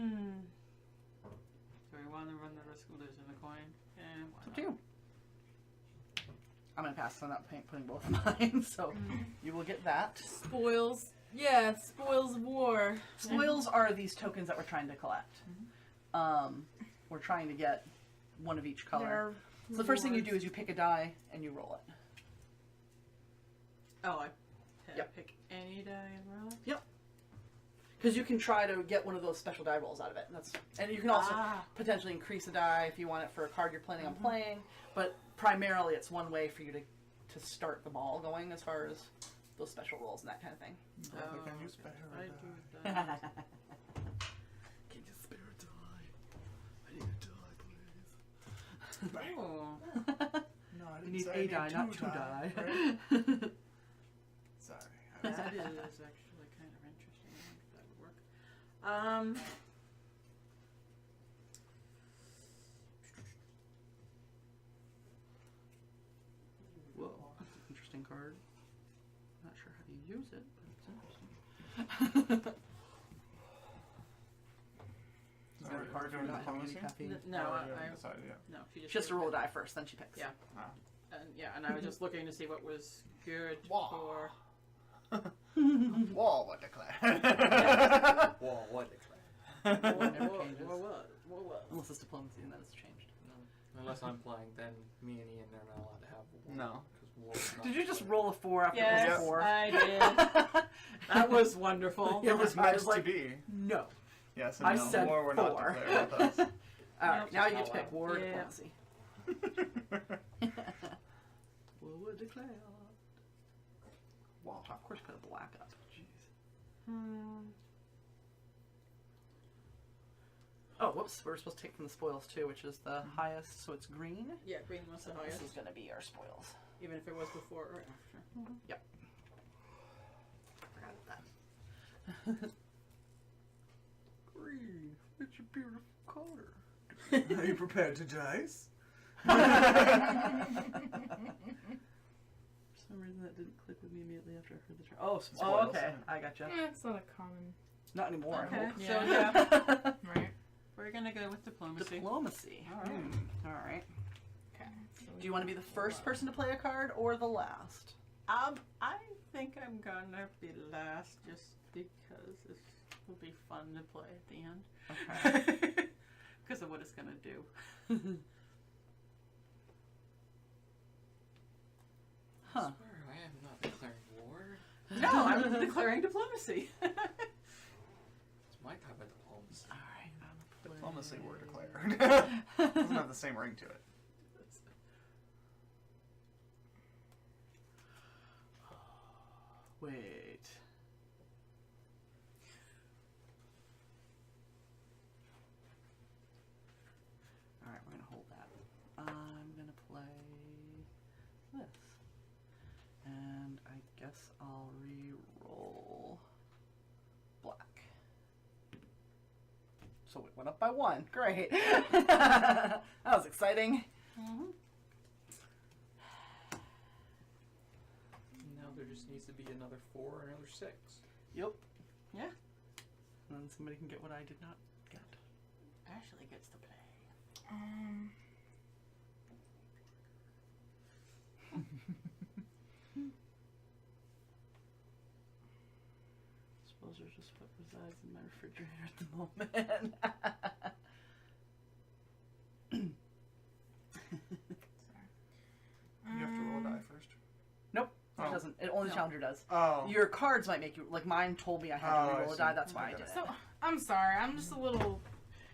Speaker 2: we want to run the risk of losing the coin? And why
Speaker 1: It's up
Speaker 2: not?
Speaker 1: to you. I'm gonna pass. So I'm not putting both of mine. So you will get that.
Speaker 4: Spoils. Yeah, spoils of war.
Speaker 1: Spoils are these tokens that we're trying to collect. We're trying to get one of each color. So the first thing you do is you pick a die and you roll it.
Speaker 2: Oh, I
Speaker 1: Yep.
Speaker 2: pick any die and roll it?
Speaker 1: Yep. Because you can try to get one of those special die rolls out of it. And you can also potentially increase a die if you want it for a card you're planning on playing. But primarily it's one way for you to start the ball going as far as those special rolls and that kind of thing.
Speaker 3: Oh, can you spare
Speaker 2: I
Speaker 3: a
Speaker 2: do
Speaker 3: die?
Speaker 2: that.
Speaker 1: Can you spare a die? I need a die, please.
Speaker 2: Oh.
Speaker 3: No, I
Speaker 1: You
Speaker 3: didn't
Speaker 1: need
Speaker 3: say I
Speaker 1: a
Speaker 3: need
Speaker 1: die, not two
Speaker 3: die.
Speaker 1: die.
Speaker 3: Right? Sorry.
Speaker 2: That is actually kind of interesting. I think that would work.
Speaker 1: Whoa, that's an interesting card. Not sure how to use it, but it's interesting. It's gonna be hard for
Speaker 3: doing
Speaker 1: not having any
Speaker 3: diplomacy?
Speaker 1: caffeine.
Speaker 2: No,
Speaker 3: Oh,
Speaker 2: I
Speaker 3: haven't decided yet.
Speaker 2: no, she just
Speaker 1: She has to roll a die first, then she picks.
Speaker 2: Yeah. Yeah, and I was just looking to see what was good
Speaker 3: Wow.
Speaker 2: for.
Speaker 3: Whoa, what declare?
Speaker 6: Whoa, what?
Speaker 2: What?
Speaker 1: Unless it's diplomacy and then it's changed.
Speaker 6: No. Unless I'm playing, then me and Ian are not allowed to have war.
Speaker 3: No.
Speaker 6: 'Cause war is not
Speaker 1: Did you just roll a 4 after
Speaker 2: Yes,
Speaker 1: it was a 4?
Speaker 2: I did. That was wonderful.
Speaker 1: Yeah,
Speaker 3: It was
Speaker 1: I
Speaker 3: meant
Speaker 1: was like-
Speaker 3: to be.
Speaker 1: No.
Speaker 3: Yes,
Speaker 1: I
Speaker 3: and no,
Speaker 1: said
Speaker 3: war were
Speaker 1: 4.
Speaker 3: not declared with us.
Speaker 1: Alright,
Speaker 2: Nope.
Speaker 1: now you get
Speaker 6: Not
Speaker 1: to pick
Speaker 6: allowed.
Speaker 1: war or
Speaker 2: Yeah.
Speaker 1: diplomacy. War would declare. Wow, of course put a black up. Jeez. Oh, whoops, we're supposed to take from the spoils too, which is the highest, so it's green.
Speaker 2: Yeah, green was
Speaker 1: So
Speaker 2: the
Speaker 1: this
Speaker 2: highest,
Speaker 1: is going to be our spoils.
Speaker 2: even if it was before or after.
Speaker 1: Yep. Forgot that. Green, it's a beautiful color.
Speaker 3: Are you prepared to dice?
Speaker 1: For some reason that didn't click with me immediately after I heard the term. Oh,
Speaker 3: Spoils.
Speaker 1: okay, I gotcha.
Speaker 4: It's not a common.
Speaker 1: Not anymore,
Speaker 2: Okay,
Speaker 1: I hope.
Speaker 2: so
Speaker 4: Yeah.
Speaker 2: yeah,
Speaker 4: Right.
Speaker 2: we're gonna go with diplomacy.
Speaker 1: Diplomacy.
Speaker 2: All right.
Speaker 1: Alright.
Speaker 4: Okay. So
Speaker 1: Do you want to be the first person to play a card or the last?
Speaker 2: I think I'm gonna be last just because this will be fun to play at the end.
Speaker 1: Okay.
Speaker 2: Because of what it's gonna do.
Speaker 1: Huh.
Speaker 6: I swear I am not declaring war.
Speaker 2: No, I'm declaring diplomacy.
Speaker 6: It's my type of diplomacy.
Speaker 1: Alright, I'm
Speaker 3: Diplomacy were declared. Doesn't have the same ring to it.
Speaker 1: Wait. Alright, we're gonna hold that. I'm gonna play this. And I guess I'll re-roll black. So it went up by 1. Great. That was exciting.
Speaker 2: Mm-hmm.
Speaker 6: Now there just needs to be another 4 or another 6.
Speaker 1: Yep.
Speaker 2: Yeah.
Speaker 1: And then somebody can get what I did not get.
Speaker 2: Ashley gets to play.
Speaker 1: Suppose there's just what resides in my refrigerator at the moment.
Speaker 3: You have to roll a die first.
Speaker 1: Nope, it
Speaker 3: Oh.
Speaker 1: doesn't. It only the
Speaker 2: No.
Speaker 1: challenger does.
Speaker 3: Oh.
Speaker 1: Your cards might make you like mine. Told me I had
Speaker 3: Oh,
Speaker 1: to
Speaker 3: I
Speaker 1: re-roll a
Speaker 3: see.
Speaker 1: die. That's why I
Speaker 3: Okay.
Speaker 1: did it.
Speaker 4: So I'm sorry. I'm just a little.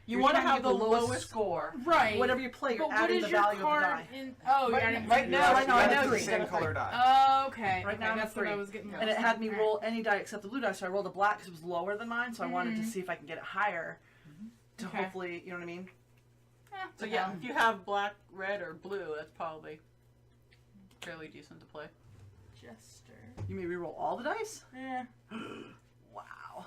Speaker 2: You
Speaker 1: You're
Speaker 2: want to
Speaker 1: trying
Speaker 2: have
Speaker 1: get
Speaker 2: the lowest
Speaker 1: score.
Speaker 4: Right.
Speaker 1: Whatever you play, you're
Speaker 4: But what
Speaker 1: adding
Speaker 4: is
Speaker 1: the
Speaker 4: your
Speaker 1: value of the
Speaker 4: card
Speaker 1: die.
Speaker 4: in? Oh, you're
Speaker 1: Right-
Speaker 4: adding.
Speaker 1: right now- right now I
Speaker 3: you
Speaker 1: know
Speaker 3: have the
Speaker 1: 3.
Speaker 3: same color die.
Speaker 4: Oh, okay.
Speaker 1: Right
Speaker 4: okay,
Speaker 1: now I'm
Speaker 4: that's
Speaker 1: at 3.
Speaker 4: what I was getting.
Speaker 1: And it had me
Speaker 4: All
Speaker 1: roll any die except the blue die, so I rolled a black because it was lower than mine. So I wanted to
Speaker 4: Mhm.
Speaker 1: see if I can get it higher. To
Speaker 4: Okay.
Speaker 1: hopefully, you know what I mean.
Speaker 2: So yeah, if you have black, red, or blue, that's probably fairly decent to play.
Speaker 4: Jester.
Speaker 1: You may re-roll all the dice.
Speaker 4: Yeah.
Speaker 1: Wow.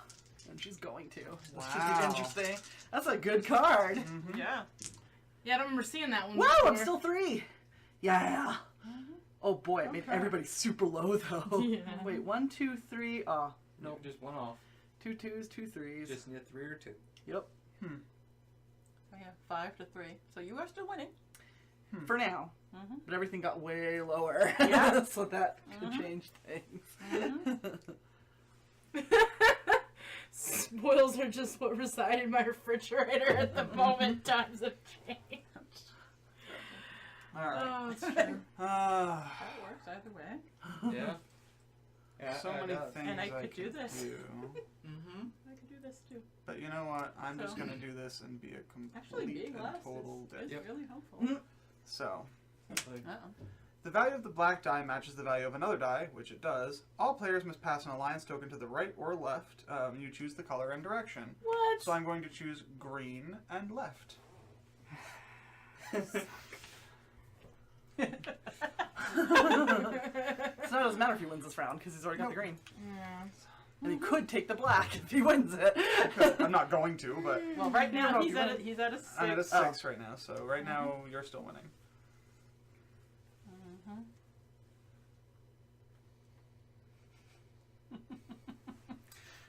Speaker 1: And she's going to. This should
Speaker 3: Wow.
Speaker 1: be interesting. That's a good card.
Speaker 3: Mhm.
Speaker 2: Yeah.
Speaker 4: Yeah, I don't remember seeing that one.
Speaker 1: Wow, I'm
Speaker 4: before.
Speaker 1: still 3. Yeah. Oh boy, it made
Speaker 4: Okay.
Speaker 1: everybody super low though.
Speaker 4: Yeah.
Speaker 1: Wait, 1, 2, 3. Oh,
Speaker 6: Nope, just one off.
Speaker 1: 2 2s, 2 3s.
Speaker 6: Just need a 3 or 2.
Speaker 1: Yep.
Speaker 2: So yeah, 5 to 3. So you are still winning.
Speaker 1: For now.
Speaker 2: Mm-hmm.
Speaker 1: But everything got way lower.
Speaker 2: Yeah.
Speaker 1: So that could
Speaker 2: Mhm.
Speaker 1: change things.
Speaker 4: Spoils are just what reside in my refrigerator at the moment. Times have changed.
Speaker 3: All right.
Speaker 4: Oh, it's true.
Speaker 2: That works either way.
Speaker 6: Yeah. Yeah,
Speaker 3: So
Speaker 6: it
Speaker 3: many
Speaker 6: does.
Speaker 3: things
Speaker 2: And I could do
Speaker 3: could
Speaker 2: this.
Speaker 3: do.
Speaker 1: Mm-hmm.
Speaker 2: I could do this too.
Speaker 3: But you know what? I'm just
Speaker 2: So-
Speaker 3: gonna do this and be a
Speaker 2: Actually,
Speaker 3: complete
Speaker 2: being
Speaker 3: and
Speaker 2: last
Speaker 3: total
Speaker 2: is
Speaker 3: dick.
Speaker 2: really helpful.
Speaker 1: Mhm.
Speaker 3: So,
Speaker 6: Like,
Speaker 2: Uh-oh.
Speaker 3: the value of the black die matches the value of another die, which it does. All players must pass an alliance token to the right or left. You choose the color and direction.
Speaker 4: What?
Speaker 3: So I'm going to choose green and left.
Speaker 1: So it doesn't matter if he wins this round because he's already got the green.
Speaker 4: Yeah.
Speaker 1: And he could take the black if he wins it.
Speaker 3: I'm not going to, but
Speaker 2: Well, right now
Speaker 1: No,
Speaker 2: he's
Speaker 1: you
Speaker 2: at
Speaker 1: win.
Speaker 2: he's at a 6.
Speaker 3: I'm at a 6 right now. So right now you're still winning.
Speaker 2: Mhm.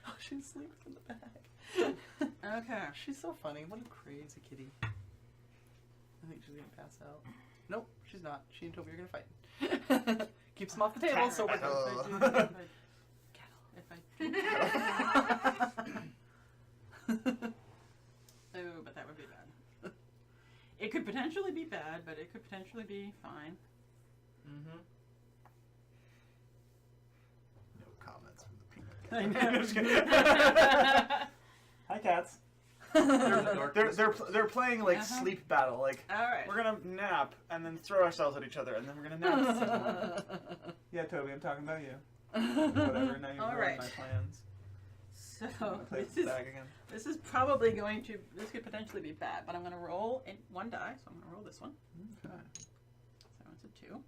Speaker 1: Oh, she's sleeping in the back.
Speaker 2: Okay.
Speaker 1: She's so funny. What a crazy kitty. I think she's gonna pass out. Nope, she's not. She and Toby are gonna fight. Keeps them off the table, so we're
Speaker 3: Cattle.
Speaker 2: Oh, but that would be bad. It could potentially be bad, but it could potentially be fine.
Speaker 1: Mm-hmm.
Speaker 3: No comments from the peanut.
Speaker 2: I know.
Speaker 3: Just kidding. Hi, cats. They're playing like
Speaker 2: Uh-huh.
Speaker 3: sleep battle. Like
Speaker 2: All right.
Speaker 3: we're gonna nap and then throw ourselves at each other, and then we're gonna nap. some more. Yeah, Toby, I'm talking about you. Whatever. Now you've
Speaker 2: All
Speaker 3: ruined
Speaker 2: right.
Speaker 3: my plans.
Speaker 2: So
Speaker 3: Wanna play with
Speaker 2: this
Speaker 3: the
Speaker 2: is
Speaker 3: bag again.
Speaker 2: this is probably going to this could potentially be bad, but I'm going to roll in one die, so I'm going to roll this one.
Speaker 3: Okay.
Speaker 2: So it's a 2.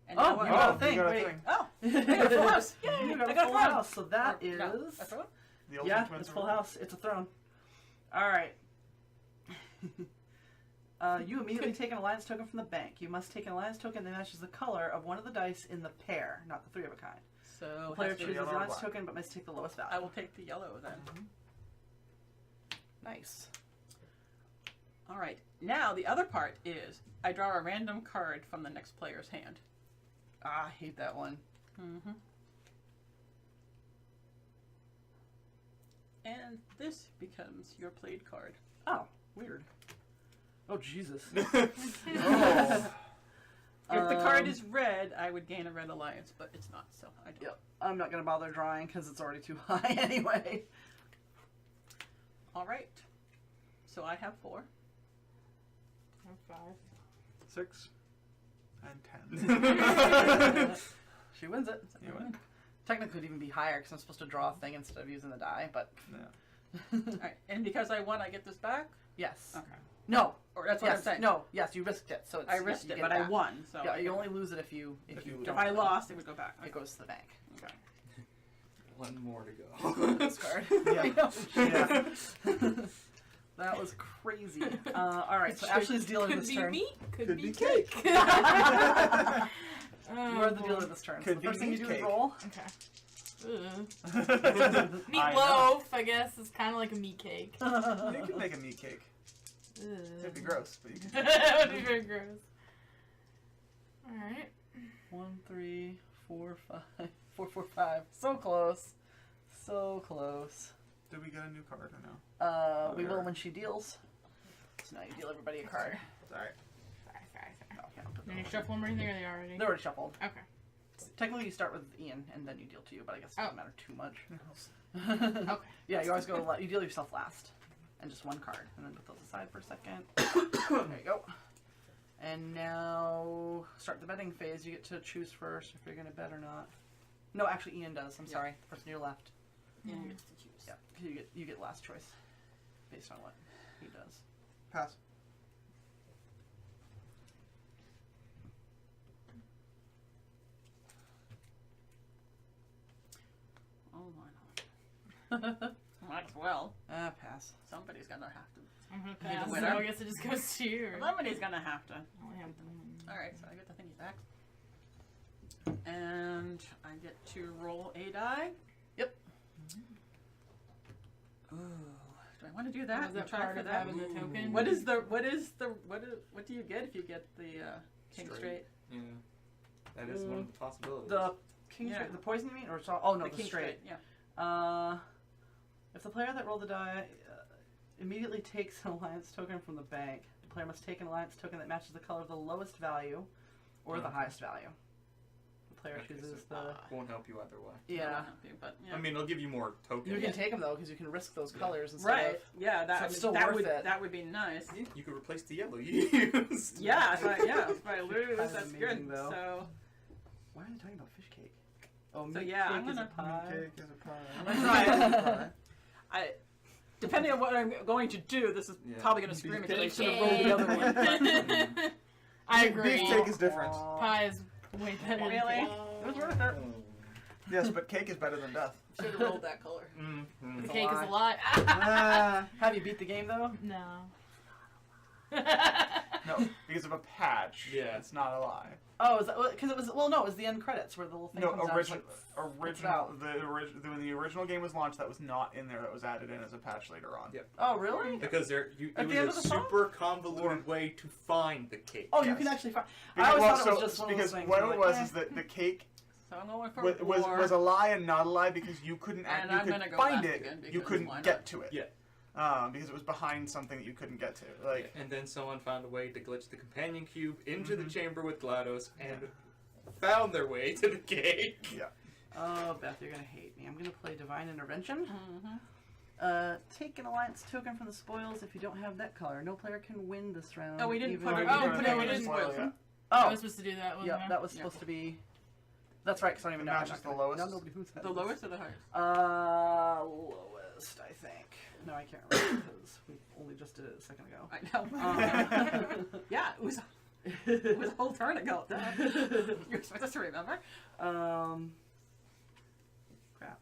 Speaker 2: And
Speaker 1: Oh,
Speaker 2: now
Speaker 1: you
Speaker 2: what-
Speaker 1: got a
Speaker 3: you
Speaker 1: thing.
Speaker 3: got a
Speaker 1: Wait.
Speaker 3: thing.
Speaker 2: Oh, I got a full house. Yay,
Speaker 1: You got
Speaker 2: I
Speaker 1: a
Speaker 2: got
Speaker 1: full
Speaker 2: a throne.
Speaker 1: house, so that
Speaker 2: Or,
Speaker 1: is.
Speaker 2: no, a throne?
Speaker 3: The Olsen
Speaker 1: Yeah,
Speaker 3: twins
Speaker 1: it's full
Speaker 3: rule.
Speaker 1: house. It's a throne. All right. You immediately take an alliance token from the bank. You must take an alliance token that matches the color of one of the dice in the pair, not the 3 of a kind.
Speaker 2: So
Speaker 1: The player
Speaker 2: has to-
Speaker 1: chooses the
Speaker 3: yellow or
Speaker 1: alliance
Speaker 3: black.
Speaker 1: token, but must take the lowest value.
Speaker 2: I will take the yellow then.
Speaker 1: Nice.
Speaker 2: All right. Now the other part is I draw a random card from the next player's hand.
Speaker 1: Ah, I hate that one.
Speaker 2: Mm-hmm. And this becomes your played card.
Speaker 1: Oh, weird. Oh, Jesus.
Speaker 3: Oh.
Speaker 2: If the card is red, I would gain a red alliance, but it's not, so I don't.
Speaker 1: Yep. I'm not going to bother drawing because it's already too high anyway.
Speaker 2: All right. So I have 4.
Speaker 4: I'm 5.
Speaker 3: 6 and 10.
Speaker 1: She wins it.
Speaker 3: You win.
Speaker 1: Technically, it'd even be higher because I'm supposed to draw a thing instead of using the die, but
Speaker 3: Yeah.
Speaker 2: All right. And because I won, I get this back?
Speaker 1: yes.
Speaker 2: Okay.
Speaker 1: No.
Speaker 2: Or that's what
Speaker 1: yes.
Speaker 2: I'm saying.
Speaker 1: No. Yes, you risked it, so it's,
Speaker 2: I risked
Speaker 1: you
Speaker 2: it,
Speaker 1: get
Speaker 2: but I
Speaker 1: back.
Speaker 2: won. So
Speaker 1: Yeah, you only lose it if you
Speaker 3: If you
Speaker 1: don't
Speaker 2: if I
Speaker 1: win.
Speaker 2: lost, it would go back.
Speaker 1: It goes to the bank.
Speaker 2: Okay.
Speaker 6: one more to go.
Speaker 1: This card.
Speaker 3: Yeah. Yeah.
Speaker 1: That was crazy. All right, so Ashley's dealer
Speaker 4: Could
Speaker 1: this
Speaker 4: be
Speaker 1: turn.
Speaker 4: meat. Could,
Speaker 3: Could
Speaker 4: be
Speaker 3: be
Speaker 4: cake.
Speaker 1: You are the dealer this turn. So
Speaker 3: Could
Speaker 1: the first
Speaker 3: be
Speaker 1: thing you do is
Speaker 3: cake.
Speaker 1: roll.
Speaker 4: Okay.
Speaker 3: I
Speaker 4: Meatloaf, I guess, is kind of like a meat cake.
Speaker 3: You can make a meat cake. It'd be gross, but you can.
Speaker 4: That would be very gross. Alright.
Speaker 1: 1, 3, 4, 5. 4, 4, 5. So close. So close.
Speaker 3: Did we get a new card or no?
Speaker 1: We will
Speaker 3: Sure.
Speaker 1: when she deals. So now you deal everybody a card.
Speaker 3: Sorry.
Speaker 4: Sorry.
Speaker 1: Oh, yeah, I'll put
Speaker 4: Did
Speaker 1: that
Speaker 4: you
Speaker 1: over.
Speaker 4: shuffle them or anything, or are they already?
Speaker 1: They're already shuffled.
Speaker 4: Okay.
Speaker 1: Technically, you start with Ian and then you deal to you, but I guess it doesn't
Speaker 4: Oh.
Speaker 1: matter too much.
Speaker 4: Okay.
Speaker 1: Yeah, you always go. You deal yourself last, and just one card, and then put those aside for a second. There you go. And now start the betting phase. You get to choose first if you're going to bet or not. No, actually, Ian does. I'm
Speaker 2: Yeah.
Speaker 1: sorry, the person to your left.
Speaker 2: And
Speaker 4: Mm.
Speaker 2: you get to choose.
Speaker 1: Yeah, you get last choice, based on what he does.
Speaker 3: Pass.
Speaker 2: Oh, why not? Might as well.
Speaker 1: Pass.
Speaker 2: Somebody's gonna have to.
Speaker 4: I'm gonna
Speaker 2: You're the
Speaker 4: pass, so
Speaker 2: winner.
Speaker 4: I guess it just goes to you. Right?
Speaker 2: Somebody's gonna have to.
Speaker 4: I only have one.
Speaker 2: All right, so I get the thingy back, and I get to roll a die.
Speaker 1: Yep.
Speaker 2: Ooh, do I want to do that?
Speaker 4: Was
Speaker 2: and
Speaker 4: that
Speaker 2: try
Speaker 4: part
Speaker 2: for
Speaker 4: of
Speaker 2: that?
Speaker 4: having the token?
Speaker 2: What do you get if you get the king straight?
Speaker 6: Yeah. That is one of the possibilities.
Speaker 1: The king
Speaker 2: Yeah.
Speaker 1: straight, the poison you mean, or oh no,
Speaker 2: the
Speaker 1: the
Speaker 2: king
Speaker 1: straight.
Speaker 2: Yeah.
Speaker 1: If the player that rolled the die immediately takes an alliance token from the bank, the player must take an alliance token that matches the color of the lowest value or the highest value. The player
Speaker 6: Okay,
Speaker 1: chooses
Speaker 6: so
Speaker 1: the...
Speaker 6: won't help you either way.
Speaker 1: Yeah.
Speaker 2: But, yeah.
Speaker 6: I mean, it'll give you more tokens.
Speaker 1: You can take them, though, because you can risk those colors instead
Speaker 2: Right.
Speaker 1: of...
Speaker 2: Yeah,
Speaker 1: So it's still
Speaker 2: that
Speaker 1: worth
Speaker 2: would
Speaker 1: it.
Speaker 2: that would be nice.
Speaker 6: Yeah, you could replace the yellow you used.
Speaker 2: Yeah, if I lose,
Speaker 1: Kind of
Speaker 2: that's
Speaker 1: amazing,
Speaker 2: good.
Speaker 1: though.
Speaker 2: So
Speaker 1: Why are they talking about fish cake? Oh,
Speaker 2: So,
Speaker 1: meat
Speaker 2: yeah,
Speaker 1: cake
Speaker 2: I'm
Speaker 1: is a
Speaker 2: gonna-
Speaker 1: pie.
Speaker 3: Cake is a pie.
Speaker 2: I'm gonna try
Speaker 3: Pie.
Speaker 2: I depending on what I'm going to do, this is
Speaker 6: Yeah.
Speaker 2: probably going to scream at me. I
Speaker 4: Beefcake.
Speaker 2: should have rolled the other one.
Speaker 4: I agree.
Speaker 3: Beefcake is different.
Speaker 4: Pie is way better. than
Speaker 2: Really?
Speaker 4: cake.
Speaker 1: It was worth it.
Speaker 3: Yes, but cake is better than death.
Speaker 2: Should have rolled that color.
Speaker 6: Mm-hmm.
Speaker 4: The cake is a lot.
Speaker 1: Have you beat the game, though?
Speaker 4: No.
Speaker 3: No, because of a patch.
Speaker 6: Yeah.
Speaker 3: It's not a lie.
Speaker 1: Oh, is that because it was? Well, no, it was the end credits where the little thing
Speaker 3: No,
Speaker 1: comes
Speaker 3: original,
Speaker 1: out.
Speaker 3: when the original game was launched, that was not in there. That was added in as a patch later on.
Speaker 6: Yep.
Speaker 1: Oh, really?
Speaker 6: Because
Speaker 1: At
Speaker 6: it
Speaker 1: the end
Speaker 6: was
Speaker 1: of
Speaker 6: a
Speaker 1: the song?
Speaker 6: super convoluted way to find the cake.
Speaker 1: Oh, you
Speaker 3: Yes.
Speaker 1: can actually find. I
Speaker 3: Because,
Speaker 1: always
Speaker 3: well,
Speaker 1: thought it was
Speaker 3: so-
Speaker 1: just one of
Speaker 3: because
Speaker 1: those things.
Speaker 3: what
Speaker 1: where
Speaker 3: it
Speaker 1: like,
Speaker 3: was
Speaker 1: eh.
Speaker 3: is that the cake
Speaker 2: So I'm going for
Speaker 3: was a lie and not a lie because you couldn't
Speaker 2: And
Speaker 3: you
Speaker 2: I'm
Speaker 3: could
Speaker 2: gonna go
Speaker 3: find
Speaker 2: back
Speaker 3: it.
Speaker 2: again
Speaker 3: You
Speaker 2: because
Speaker 3: couldn't
Speaker 2: why
Speaker 3: get
Speaker 2: not?
Speaker 3: to it.
Speaker 6: Yeah.
Speaker 3: Because it was behind something that you couldn't get to. Like
Speaker 6: And then someone found a way to glitch the companion cube into the
Speaker 3: Mhm.
Speaker 6: chamber with GLaDOS and found their way to the cake.
Speaker 3: yeah.
Speaker 1: Oh, Beth, you're gonna hate me. I'm gonna play Divine Intervention.
Speaker 2: Mm-hmm.
Speaker 1: Take an alliance token from the spoils if you don't have that color. No player can win this round.
Speaker 2: Oh, we didn't
Speaker 1: even
Speaker 2: put
Speaker 1: though
Speaker 2: it.
Speaker 1: you
Speaker 2: Oh,
Speaker 1: don't
Speaker 2: we
Speaker 1: have
Speaker 2: didn't.
Speaker 1: it.
Speaker 2: We didn't spoil it.
Speaker 4: I
Speaker 1: Oh,
Speaker 4: was supposed to do that, wasn't
Speaker 1: yeah,
Speaker 4: I?
Speaker 1: that was supposed to be. That's right, because I don't even know.
Speaker 3: Matches the lowest?
Speaker 1: Now nobody moves that.
Speaker 2: The lowest or the highest?
Speaker 1: Lowest, I think. No, I can't remember because we only just did it a second ago.
Speaker 2: I know. Yeah, it was a whole turn ago. You're supposed to remember.
Speaker 1: Crap.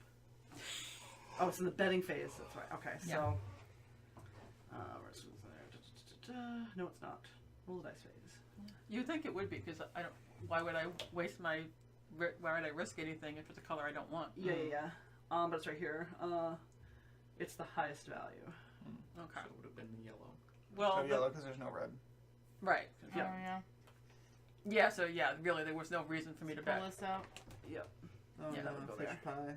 Speaker 1: Oh, it's in the betting phase. That's right. Okay,
Speaker 2: Yeah.
Speaker 1: so. Where's there? No, it's not. Roll the dice phase.
Speaker 2: You'd think it would be because I don't. Why would I waste my? Why would I risk anything if it's a color I don't want?
Speaker 1: Yeah, yeah, yeah. But it's right here. It's the highest value.
Speaker 2: Okay.
Speaker 6: So it would have been the yellow.
Speaker 2: Well,
Speaker 3: So
Speaker 2: the-
Speaker 3: yellow because there's no red.
Speaker 2: right.
Speaker 4: Oh, yeah.
Speaker 2: Yeah. So yeah, really, there was no reason for me to
Speaker 4: Pull
Speaker 2: bet.
Speaker 4: this out.
Speaker 1: Yep. Oh,
Speaker 2: Yeah,
Speaker 1: that would go
Speaker 3: Fish
Speaker 1: there.
Speaker 3: pie.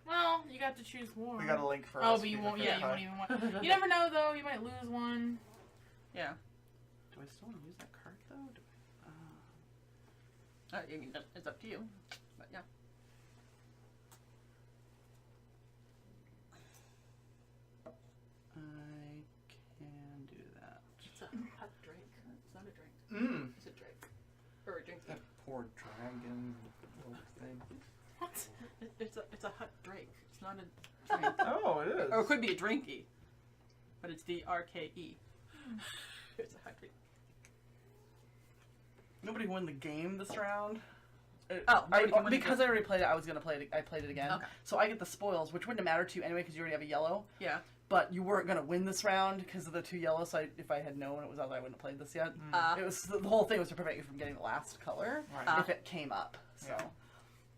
Speaker 4: Well, you got to choose one.
Speaker 3: We got a link for
Speaker 4: Oh,
Speaker 3: us.
Speaker 4: but you
Speaker 3: being
Speaker 4: won't.
Speaker 3: a
Speaker 4: Yeah,
Speaker 3: fish
Speaker 4: you
Speaker 3: pie.
Speaker 4: won't even want. You never know, though. You might lose one.
Speaker 2: Yeah.
Speaker 1: Do I still want to use that card though?
Speaker 2: I mean, it's up to you. But yeah.
Speaker 1: I can do that.
Speaker 2: It's a hot drink. It's not a drink.
Speaker 6: Mmm.
Speaker 2: It's a drink. Or a drink.
Speaker 6: That poor dragon thing.
Speaker 4: What?
Speaker 2: It's a hot drink. It's not a drink.
Speaker 3: Oh, it is.
Speaker 2: Or it could be a drinky. But it's DRKE. It's a hot drink.
Speaker 1: Nobody won the game this round.
Speaker 2: Oh, nobody can win the
Speaker 1: because I already played it, I was gonna play it. I played it again.
Speaker 2: Okay.
Speaker 1: So I get the spoils, which wouldn't have mattered to you anyway because you already have a yellow.
Speaker 2: Yeah.
Speaker 1: But you weren't gonna win this round because of the two yellows. So if I had known it was out, I wouldn't have played this yet. It was the whole thing was to prevent you from getting the last color
Speaker 3: Right.
Speaker 1: if it came up. So,
Speaker 3: Yeah.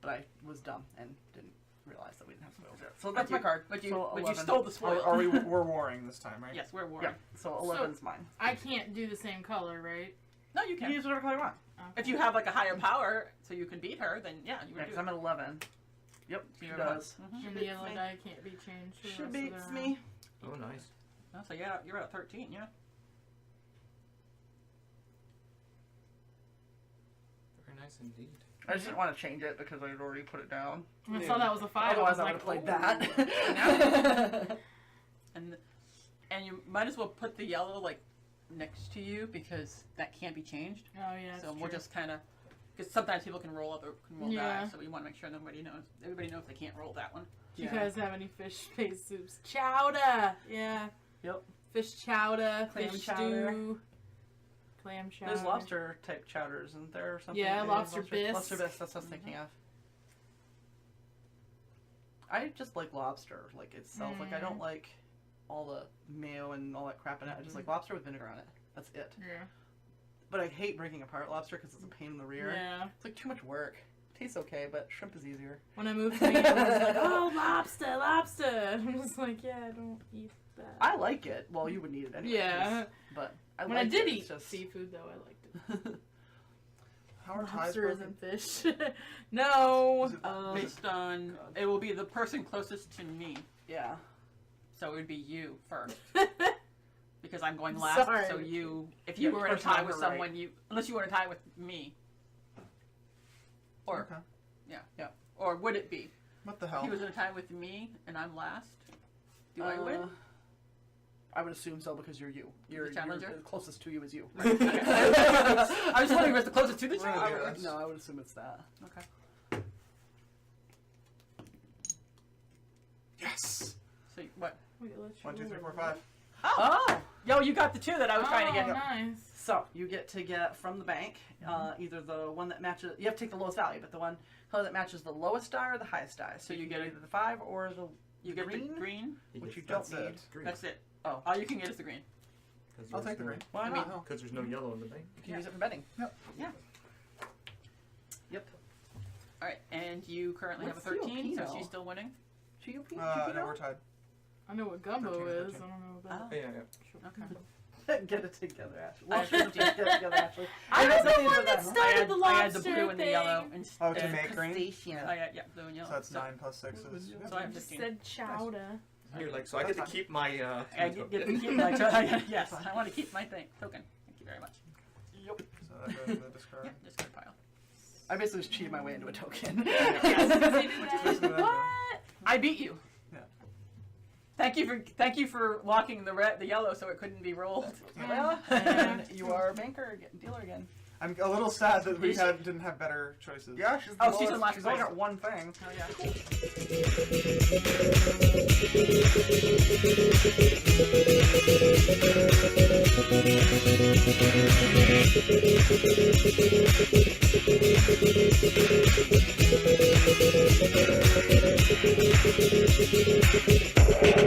Speaker 1: but I was dumb and didn't realize that we didn't have spoils yet. So that's my card.
Speaker 2: But you,
Speaker 1: So
Speaker 2: but you
Speaker 1: 11.
Speaker 2: stole the spoil.
Speaker 3: Are we? We're warring this time, right?
Speaker 2: Yes, we're warring.
Speaker 1: Yeah. So 11's mine.
Speaker 4: I can't do the same color, right?
Speaker 2: No, you
Speaker 1: You
Speaker 2: can.
Speaker 1: can use whatever color you want.
Speaker 4: Okay.
Speaker 2: If you have like a higher power, so you can beat her, then yeah, you
Speaker 1: Yeah,
Speaker 2: would
Speaker 1: because
Speaker 2: do
Speaker 1: I'm at 11. Yep,
Speaker 2: So
Speaker 1: she
Speaker 2: you're
Speaker 1: does.
Speaker 2: Mhm.
Speaker 1: She
Speaker 4: And the
Speaker 1: beats
Speaker 4: yellow
Speaker 1: me.
Speaker 4: die can't be changed. For the
Speaker 1: She
Speaker 4: rest
Speaker 1: beats
Speaker 4: of the
Speaker 1: me.
Speaker 6: Oh, nice.
Speaker 2: Oh, so yeah, you're at 13, yeah.
Speaker 6: Very nice indeed.
Speaker 1: I just didn't want to change it because I had already put it down.
Speaker 4: When I saw that was a 5.
Speaker 1: Otherwise, I
Speaker 4: I
Speaker 1: would
Speaker 4: was
Speaker 1: have
Speaker 4: like,
Speaker 1: played
Speaker 4: "Ooh."
Speaker 1: that.
Speaker 2: And you might as well put the yellow like next to you because that can't be changed.
Speaker 4: Oh yeah.
Speaker 2: So
Speaker 4: that's
Speaker 2: we'll
Speaker 4: true.
Speaker 2: just kind of, because sometimes people can roll other can roll
Speaker 4: Yeah.
Speaker 2: die, so we want to make sure everybody knows they can't roll that one.
Speaker 4: Do you guys have any fish-based soups? Chowder. Yeah.
Speaker 1: Yep.
Speaker 4: Fish chowder.
Speaker 1: Clam
Speaker 4: fish
Speaker 1: chowder.
Speaker 4: stew. Clam chowder.
Speaker 1: There's lobster type chowders, isn't there, or something?
Speaker 4: Yeah,
Speaker 1: Maybe
Speaker 4: lobster bisque.
Speaker 1: Lobster bisque, that's what I was thinking of. I just like lobster, like itself. Like I don't like all the mayo and all that crap in it. I just like lobster with vinegar on it. That's it.
Speaker 4: Yeah.
Speaker 1: But I hate breaking apart lobster because it's a pain in the rear.
Speaker 4: Yeah.
Speaker 1: It's like too much work. Tastes okay, but shrimp is easier.
Speaker 4: When I moved to Maine, everyone's like, "Oh, lobster, lobster." I'm just like, "Yeah, I don't eat that."
Speaker 1: I like it. Well, you wouldn't eat it anyway.
Speaker 4: Yeah.
Speaker 1: But
Speaker 4: When I did
Speaker 1: it.
Speaker 4: eat
Speaker 1: It's just...
Speaker 4: seafood, though, I liked it.
Speaker 3: How are ties
Speaker 4: Lobster
Speaker 3: broken?
Speaker 4: isn't fish. No.
Speaker 3: Is it-
Speaker 2: Based on
Speaker 1: God.
Speaker 2: it will be the person closest to me,
Speaker 1: Yeah.
Speaker 2: so it would be you first because I'm going last.
Speaker 4: Sorry.
Speaker 2: So if you
Speaker 1: Yeah,
Speaker 2: were in a
Speaker 1: personally,
Speaker 2: tie with
Speaker 1: you're right.
Speaker 2: someone, unless you were in a tie with me, or
Speaker 3: Okay.
Speaker 2: yeah, or would it be?
Speaker 3: What the
Speaker 2: If
Speaker 3: hell?
Speaker 2: he was in a tie with me and I'm last. Do I win?
Speaker 1: I would assume so because you're you. You're
Speaker 2: The challenger?
Speaker 1: the closest to you is you.
Speaker 2: I was wondering if it's the closest to the
Speaker 3: We're gonna
Speaker 2: challenger.
Speaker 3: do this.
Speaker 1: No, I would assume it's that.
Speaker 2: Okay.
Speaker 3: Yes.
Speaker 2: So what?
Speaker 4: Wait, let's
Speaker 3: 1, 2, 3,
Speaker 4: roll
Speaker 3: 4,
Speaker 4: it.
Speaker 3: 5.
Speaker 1: Oh!
Speaker 2: Yo, you got the 2 that I was trying to get.
Speaker 4: Oh, nice.
Speaker 1: So you get to get from the bank either the one that matches. You have to take the lowest value, but the one color that matches the lowest die or the highest die. So you get either the 5 or the
Speaker 2: You get
Speaker 1: green,
Speaker 2: the green.
Speaker 1: which you don't
Speaker 3: That's
Speaker 1: need.
Speaker 3: it.
Speaker 7: Green.
Speaker 2: That's it.
Speaker 1: Oh.
Speaker 2: All you can get is the green.
Speaker 3: I'll take the green.
Speaker 1: Why not?
Speaker 7: Because there's no yellow in the bank.
Speaker 1: You can use it for betting.
Speaker 3: Yep.
Speaker 1: Yeah. Yep.
Speaker 2: All right, and you currently
Speaker 1: What's
Speaker 2: have a 13, so
Speaker 1: Filipino?
Speaker 2: she's still winning.
Speaker 1: GOP?
Speaker 3: No, we're tied.
Speaker 4: I know what gumbo
Speaker 3: 13 or
Speaker 4: is.
Speaker 3: 13.
Speaker 4: I don't know about.
Speaker 2: Oh.
Speaker 7: Yeah.
Speaker 2: Okay.
Speaker 1: Get it together, Ashley.
Speaker 2: I
Speaker 1: Well,
Speaker 2: have
Speaker 1: should
Speaker 2: 15.
Speaker 1: get it together, Ashley.
Speaker 4: I'm
Speaker 1: It has
Speaker 4: the
Speaker 1: nothing to do
Speaker 4: one
Speaker 1: with
Speaker 4: that
Speaker 1: huh?
Speaker 4: started the
Speaker 2: I had the
Speaker 4: lobster
Speaker 2: blue and the
Speaker 4: thing.
Speaker 2: yellow.
Speaker 3: Oh, to make green?
Speaker 1: Crustacean.
Speaker 2: Oh, yeah, blue and yellow.
Speaker 3: So that's 9 plus 6 is.
Speaker 2: So I have
Speaker 4: Just
Speaker 2: 15.
Speaker 4: said chowder.
Speaker 7: You're like, so I get to keep my.
Speaker 2: I get to keep my yes, I want to keep my token. Thank you very much.
Speaker 1: Yep.
Speaker 3: So that goes in the discard.
Speaker 2: Yeah, discard pile.
Speaker 1: I basically just cheated my way into a token.
Speaker 4: What?
Speaker 2: I beat you.
Speaker 3: Yeah.
Speaker 2: Thank you for locking the yellow so it couldn't be rolled.
Speaker 1: Well, and you are banker, dealer again.
Speaker 3: I'm a little sad that we
Speaker 2: Is she-
Speaker 3: didn't have better choices.
Speaker 1: Yeah, she's
Speaker 2: Oh, she's in last
Speaker 1: She's only
Speaker 2: place.
Speaker 1: got one thing.
Speaker 2: Oh yeah.
Speaker 8: Thank you.